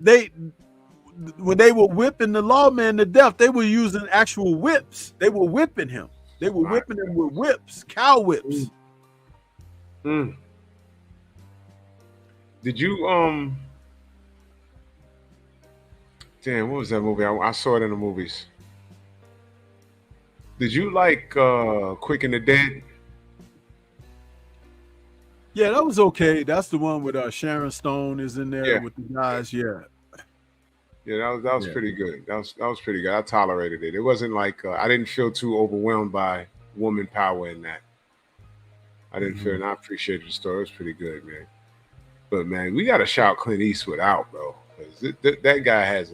they were whipping the lawman to death, they were using actual whips. They were whipping him. They were whipping him with whips, cow whips. Mm. Did you damn, what was that movie? I saw it in the movies. Did you like Quick and the Dead? Yeah, that was okay. That's the one with Sharon Stone is in there with the guys. Yeah. Yeah, that was pretty good. That was pretty good. I tolerated it. It wasn't like I didn't feel too overwhelmed by woman power in that. I didn't feel, and I appreciated the story. It was pretty good, man. But man, we got to shout Clint Eastwood out, bro. That guy has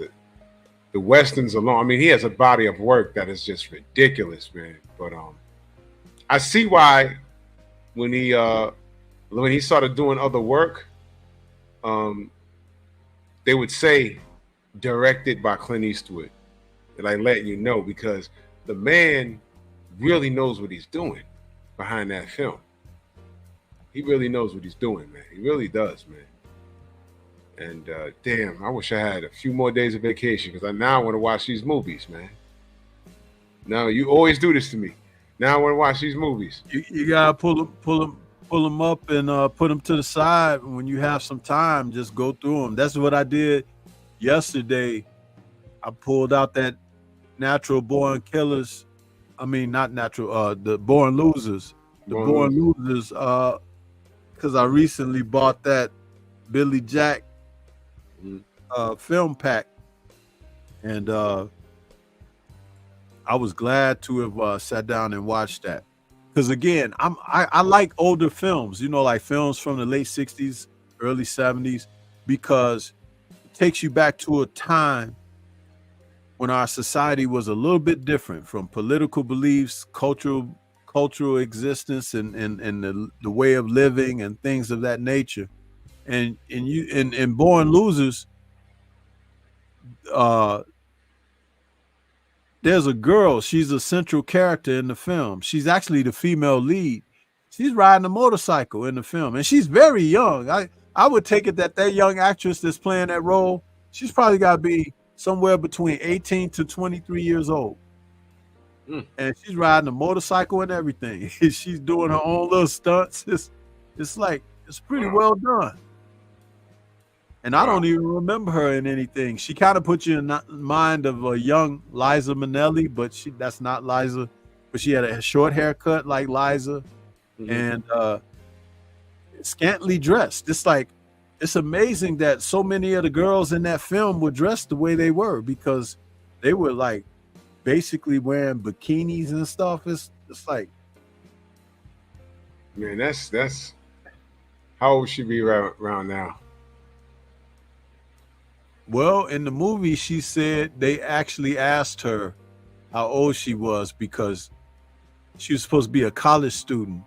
the westerns alone. I mean, he has a body of work that is just ridiculous, man. But I see why when he started doing other work, they would say directed by Clint Eastwood, and like letting you know, because the man really knows what he's doing behind that film. He really knows what he's doing, man. He really does, man. And damn, I wish I had a few more days of vacation, because I now want to watch these movies, man. Now you always do this to me. Now I want to watch these movies. You gotta pull them up and put them to the side. When you have some time, just go through them. That's what I did yesterday. I pulled out that Natural Born Killers. I mean, not natural. The Born Losers. The Born Losers. Because I recently bought that Billy Jack film pack, and I was glad to have sat down and watched that. Because again, I like older films, like films from the late 60s, early 70s, because it takes you back to a time when our society was a little bit different, from political beliefs, cultural existence, and the way of living and things of that nature. And in Born Losers, there's a girl. She's a central character in the film. She's actually the female lead. She's riding a motorcycle in the film, and she's very young. I would take it that young actress that's playing that role, she's probably got to be somewhere between 18 to 23 years old. And she's riding a motorcycle and everything. She's doing her own little stunts. It's pretty well done. And I don't even remember her in anything. She kind of puts you in mind of a young Liza Minnelli, but that's not Liza. But she had a short haircut like Liza, and scantily dressed. It's amazing that so many of the girls in that film were dressed the way they were, because they were like basically wearing bikinis and stuff. It's like, man, that's how old she be around now? Well, in the movie, she said they actually asked her how old she was, because she was supposed to be a college student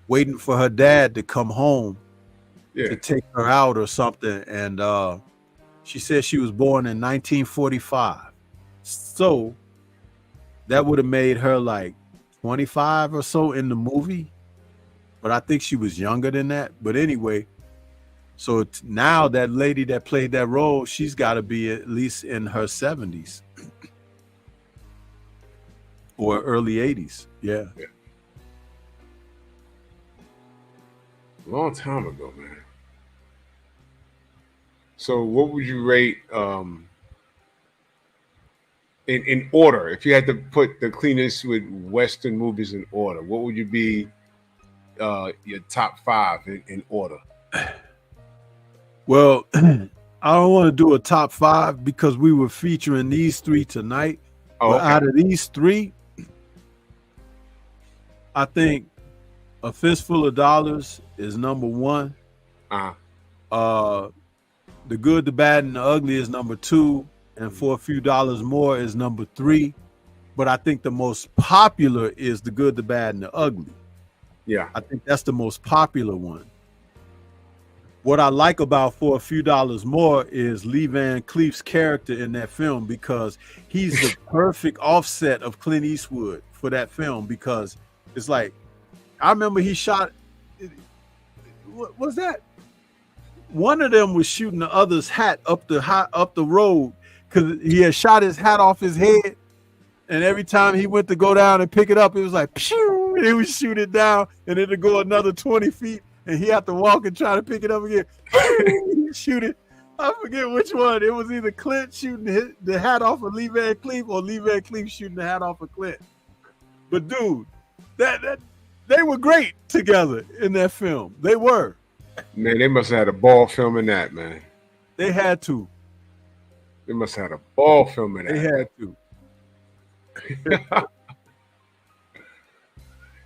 waiting for her dad to come home to take her out or something. And she said she was born in 1945. So that would have made her like 25 or so in the movie. But I think she was younger than that. But anyway, so now that lady that played that role, she's got to be at least in her 70s or early 80s. Yeah. Long time ago, man. So what would you rate in order? If you had to put the Clint Eastwood Western movies in order, what would you be your top 5 in order? Well, I don't want to do a top 5 because we were featuring these 3 tonight. Oh, but okay. out of these 3, I think A Fistful of Dollars is number 1. The Good, the Bad, and the Ugly is number 2. And For a Few Dollars More is number 3. But I think the most popular is The Good, the Bad, and the Ugly. Yeah. I think that's the most popular one. What I like about For a Few Dollars More is Lee Van Cleef's character in that film, because he's the perfect offset of Clint Eastwood for that film, because it's like, I remember he shot, what was that? One of them was shooting the other's hat up the road, because he had shot his hat off his head, and every time he went to go down and pick it up, it was like, pew, and he would shoot it down, and it'd go another 20 feet, and he had to walk and try to pick it up again. He'd shoot it. I forget which one. It was either Clint shooting the hat off of Lee Van Cleef, or Lee Van Cleef shooting the hat off of Clint. But dude, that they were great together in that film. They were. Man, they must have had a ball filming that, man. They had to. They must have had a ball filming that. They had to.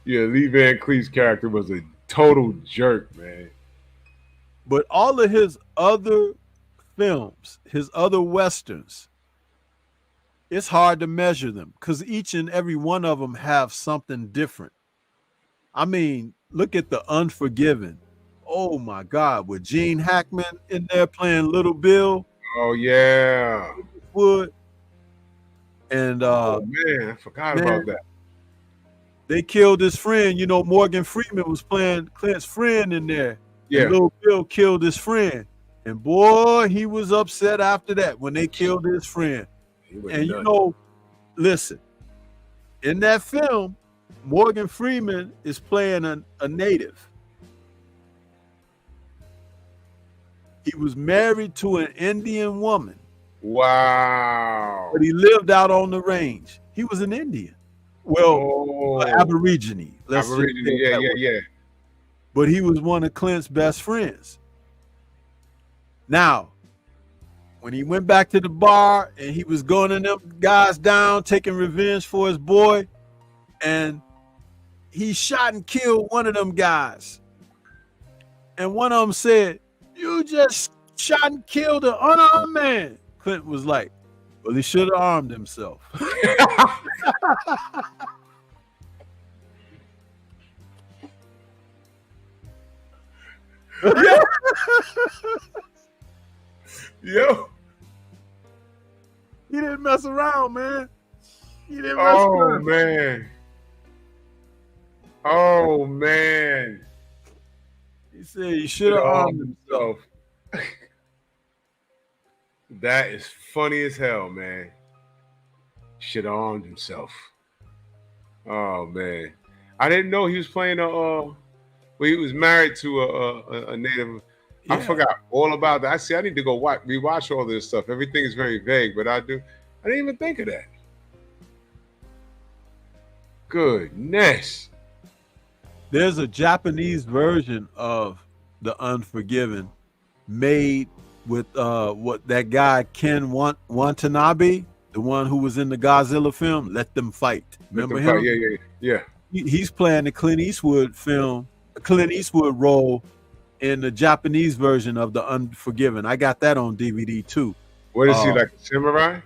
Yeah, Lee Van Cleef's character was a total jerk, man. But all of his other films, his other Westerns, it's hard to measure them because each and every one of them have something different. I mean, look at The Unforgiven. Oh my God, with Gene Hackman in there playing Little Bill. Oh yeah. Wood. And oh man, I forgot about that. They killed his friend. You know, Morgan Freeman was playing Clint's friend in there. Yeah. And Little Bill killed his friend. And boy, he was upset after that when they killed his friend. And you know, listen, in that film, Morgan Freeman is playing a native. He was married to an Indian woman. Wow. But he lived out on the range. He was an Indian. Well, Aborigine. Aborigine, yeah. But he was one of Clint's best friends. Now, when he went back to the bar and he was gunning them guys down, taking revenge for his boy, and he shot and killed one of them guys. And one of them said, "You just shot and killed an unarmed man." Clint was like, "Well, he should have armed himself." Yo. He didn't mess around, man. He didn't mess around. Man. Oh, man. He said he should have armed himself. That is funny as hell, man. Should have armed himself. Oh, man. I didn't know he was playing well, he was married to a native. Yeah. I forgot all about that. I need to go rewatch all this stuff. Everything is very vague, but I didn't even think of that. Goodness. There's a Japanese version of The Unforgiven made with what that guy Ken Watanabe, the one who was in the Godzilla film, Let Them Fight. Remember him? Yeah. He's playing the Clint Eastwood role in the Japanese version of The Unforgiven. I got that on DVD too. What is he, like a samurai?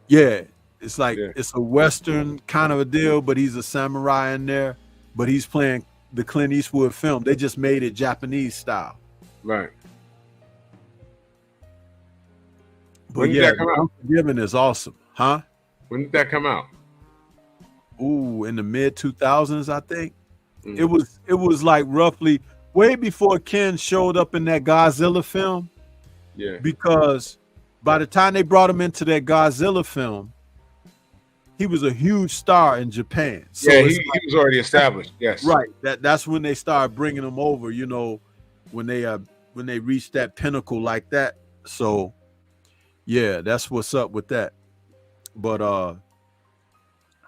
Yeah, it's like it's a Western kind of a deal, but he's a samurai in there. But he's playing the Clint Eastwood film. They just made it Japanese style. Right. But yeah, Unforgiven is awesome, huh? When did that come out? in the mid 2000s, I think. Mm. It was like roughly way before Ken showed up in that Godzilla film, Yeah. because by the time they brought him into that Godzilla film, he was a huge star in Japan. So Yeah, it's he was already established. Yes. right. That's when they started bringing him over, when they reached that pinnacle like that. So yeah, that's what's up with that. But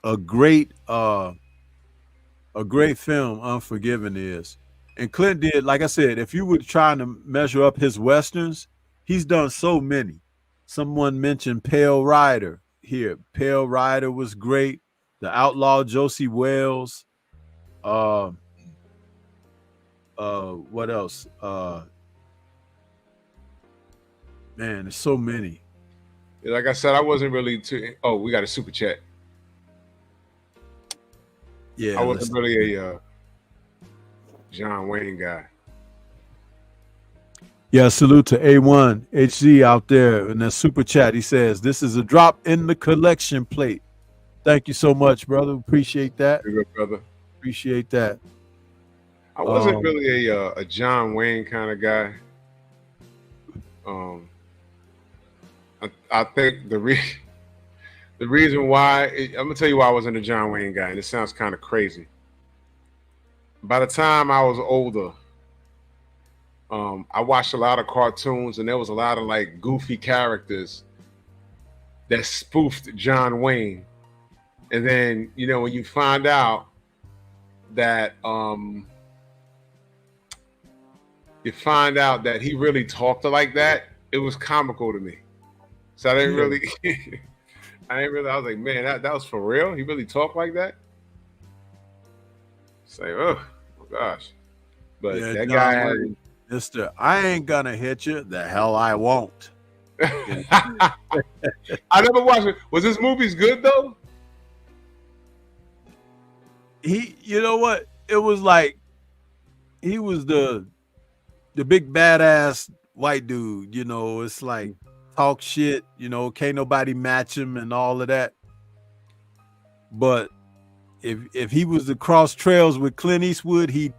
a great film, Unforgiven is. And Clint did, like I said, if you were trying to measure up his westerns, he's done so many. Someone mentioned Pale Rider here. Pale Rider was great. The Outlaw Josie Wales. What else? Man, there's so many. Like I said, I wasn't really too. Oh, we got a super chat. Yeah, I wasn't really a John Wayne guy. Yeah, salute to A1 HZ out there in that super chat. He says, "This is a drop in the collection plate." Thank you so much, brother. Appreciate that. Good brother. Appreciate that. I wasn't really a John Wayne kind of guy. I think the reason why I'm gonna tell you why I wasn't a John Wayne guy, and it sounds kind of crazy. By the time I was older, I watched a lot of cartoons, and there was a lot of like goofy characters that spoofed John Wayne. And then, when you find out that he really talked like that, it was comical to me. So I didn't really, I was like, man, that was for real? He really talked like that? It's like, oh my gosh. But Yeah, that John guy had Wayne, Mr. I ain't gonna hit you. The hell I won't. I never watched it. Was his movies good though? You know what? It was like he was the big badass white dude. It's like talk shit. Can't nobody match him and all of that. But if he was to cross trails with Clint Eastwood, he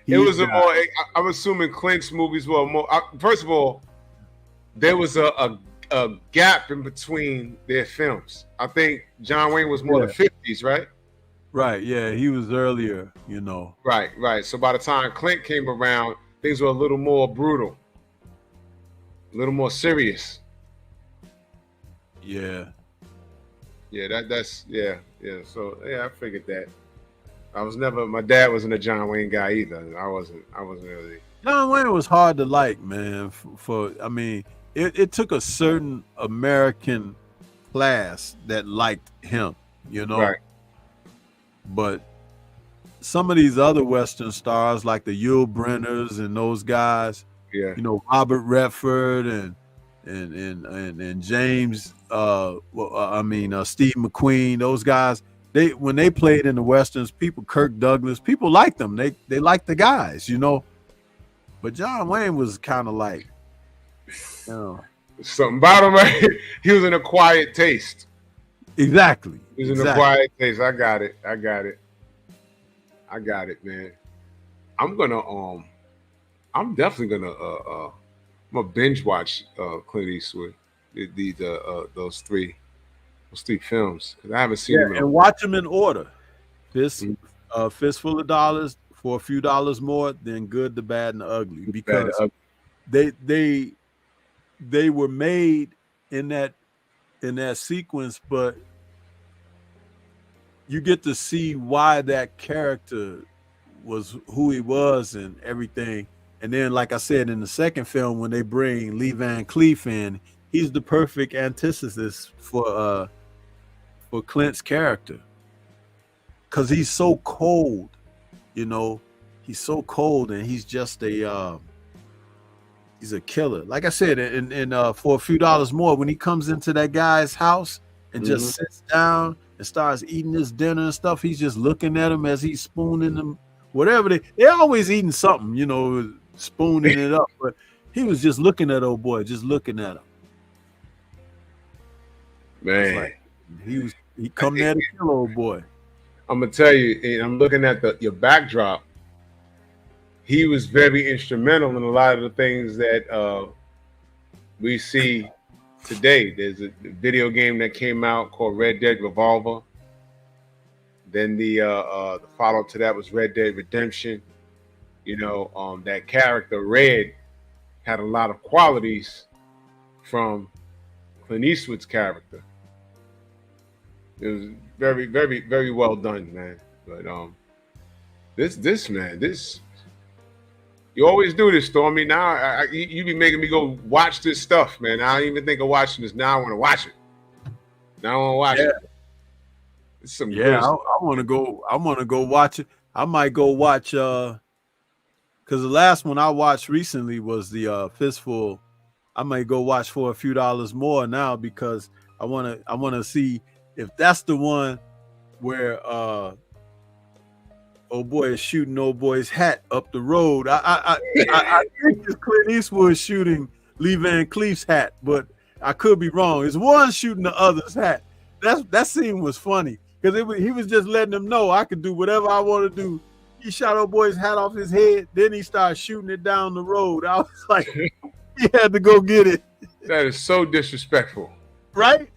It was more. I'm assuming Clint's movies were more. First of all, there was a gap in between their films. I think John Wayne was more the 50s, right? Right. Yeah, he was earlier. Right. So by the time Clint came around, things were a little more brutal, a little more serious. Yeah. Yeah. That's. So I figured that. My dad wasn't a John Wayne guy either. I wasn't really. John Wayne was hard to like, man. It took a certain American class that liked him, Right. But some of these other Western stars, like the Yul Brenners and those guys, Yeah. Robert Redford and James, Steve McQueen, those guys. When they played in the Westerns, Kirk Douglas, people liked them. They liked the guys, But John Wayne was kind of like, something about him. Right? He was in a quiet taste. Exactly. He was in a quiet taste. I got it, man. I'm definitely gonna binge watch Clint Eastwood. Those three films, because I haven't seen them. And watch them in order. Fistful of Dollars, for a few dollars more, then Good, the Bad, and the Ugly, because they were made in that sequence, but you get to see why that character was who he was and everything. And then, like I said, in the second film, when they bring Lee Van Cleef in, he's the perfect antithesis for Clint's character, because he's so cold. He's so cold, and he's just he's a killer. Like I said, and for a few dollars more, when he comes into that guy's house and just sits down and starts eating his dinner and stuff, he's just looking at him as he's spooning them, whatever they're always eating something, spooning it up. But he was just looking at old boy, just looking at him. Man, He come there to kill old boy. I'm gonna tell you, and I'm looking at your backdrop. He was very instrumental in a lot of the things that we see today. There's a video game that came out called Red Dead Revolver. Then the follow to that was Red Dead Redemption. You know, that character Red had a lot of qualities from Clint Eastwood's character. It was very, very, very well done, man. But this man, you always do this, Stormy. Now you be making me go watch this stuff, man. I don't even think of watching this. Now I want to watch it. Now I want to watch it. It's some good stuff. I want to go. I want to go watch it. I might go watch because the last one I watched recently was the Fistful. I might go watch for a few dollars more now because I want to see if that's the one where old boy is shooting old boy's hat up the road. I think it's Clint Eastwood shooting Lee Van Cleef's hat, but I could be wrong. It's one shooting the other's hat. That scene was funny because he was just letting them know I could do whatever I want to do. He shot old boy's hat off his head, then he started shooting it down the road. I was like, he had to go get it. That is so disrespectful. Right?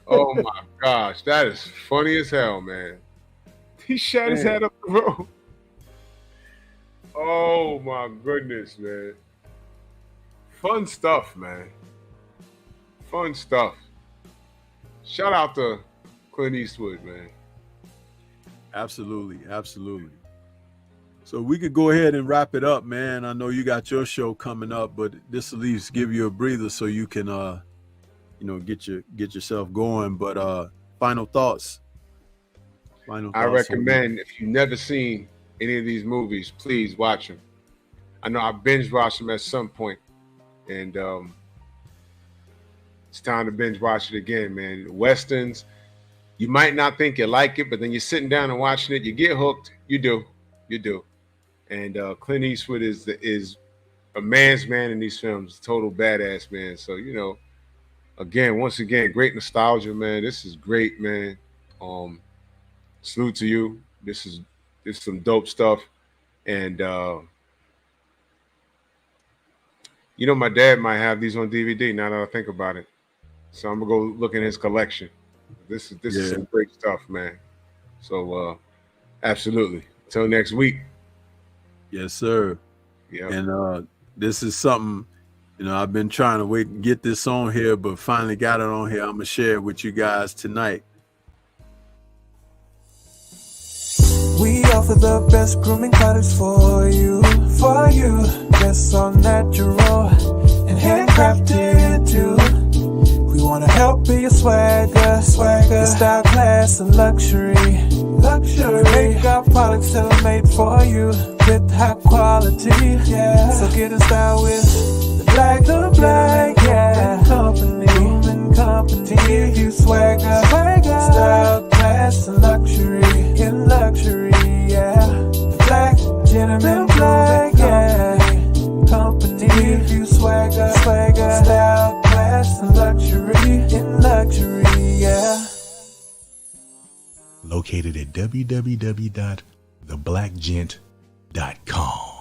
Oh my gosh, that is funny as hell, man. He shot his hat up the road. Oh my goodness, man. Fun stuff, man. Fun stuff. Shout out to Clint Eastwood, man. Absolutely, absolutely. So we could go ahead and wrap it up, man. I know you got your show coming up, but this at least give you a breather so you can get yourself going. But final thoughts. I recommend, if you've never seen any of these movies, please watch them. I know I binge watched them at some point, and it's time to binge watch it again, man. Westerns, you might not think you like it, but then you're sitting down and watching it, you get hooked. You do. And Clint Eastwood is a man's man in these films, total badass man. So, once again, great nostalgia, man. This is great, man. Salute to you. This is some dope stuff. And my dad might have these on DVD now that I think about it. So I'm gonna go look in his collection. This is some great stuff, man. So absolutely. Until next week. Yes, sir. Yeah. And this is something, I've been trying to wait and get this on here, but finally got it on here. I'm gonna share it with you guys tonight. We offer the best grooming products for you. Best all natural and handcrafted too. We wanna help be your swagger, your style, class, and luxury. We make our products tailor-made for you with high quality. Yeah. So get in style with the black, yeah. Company, give you swagger, style, class, and luxury. In luxury, yeah. The black gentleman, yeah. Company, give you swagger, style, class, and luxury. In luxury, yeah. Located at www.theblackgent.com.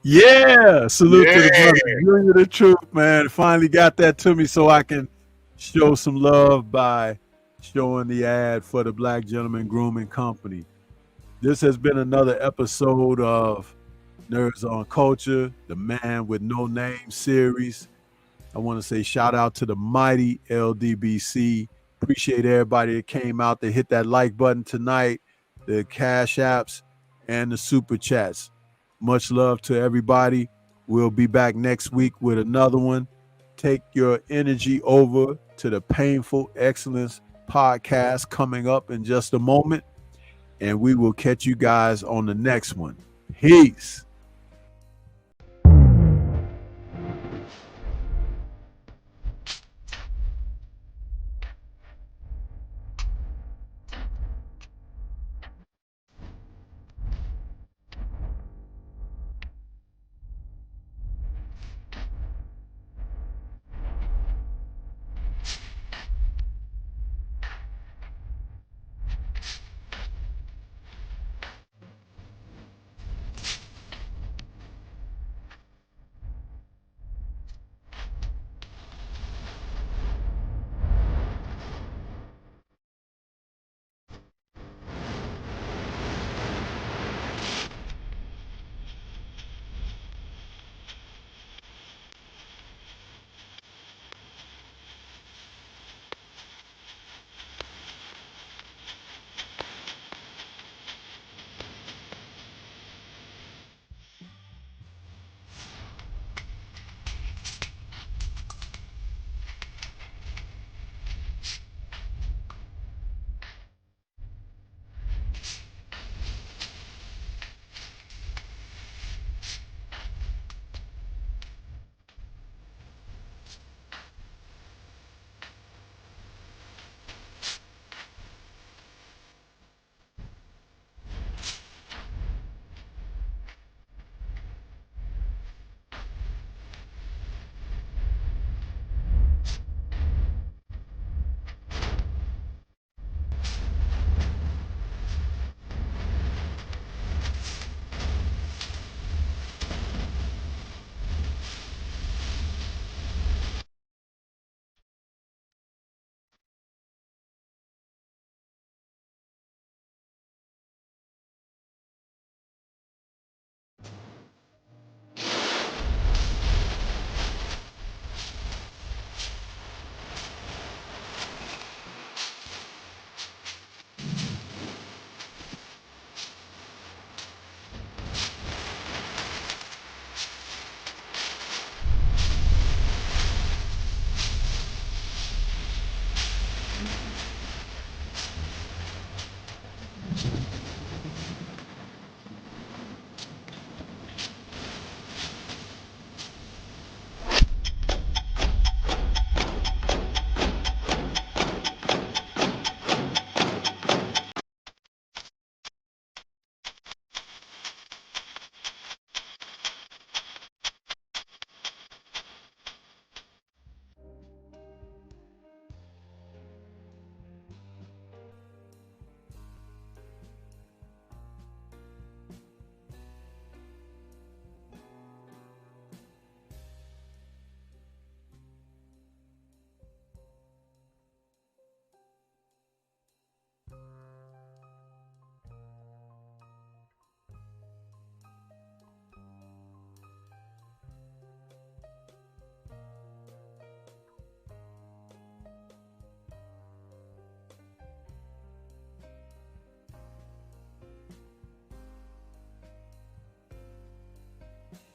Yeah, salute to the brother. Bring you the truth, man. Finally got that to me so I can show some love by showing the ad for the Black Gentleman Grooming Company. This has been another episode of Nerds on Culture, the Man with No Name series. I want to say shout out to the mighty LDBC. Appreciate everybody that came out to hit that like button tonight, the cash apps, and the super chats. Much love to everybody. We'll be back next week with another one. Take your energy over to the Painful Excellence podcast coming up in just a moment. And we will catch you guys on the next one. Peace.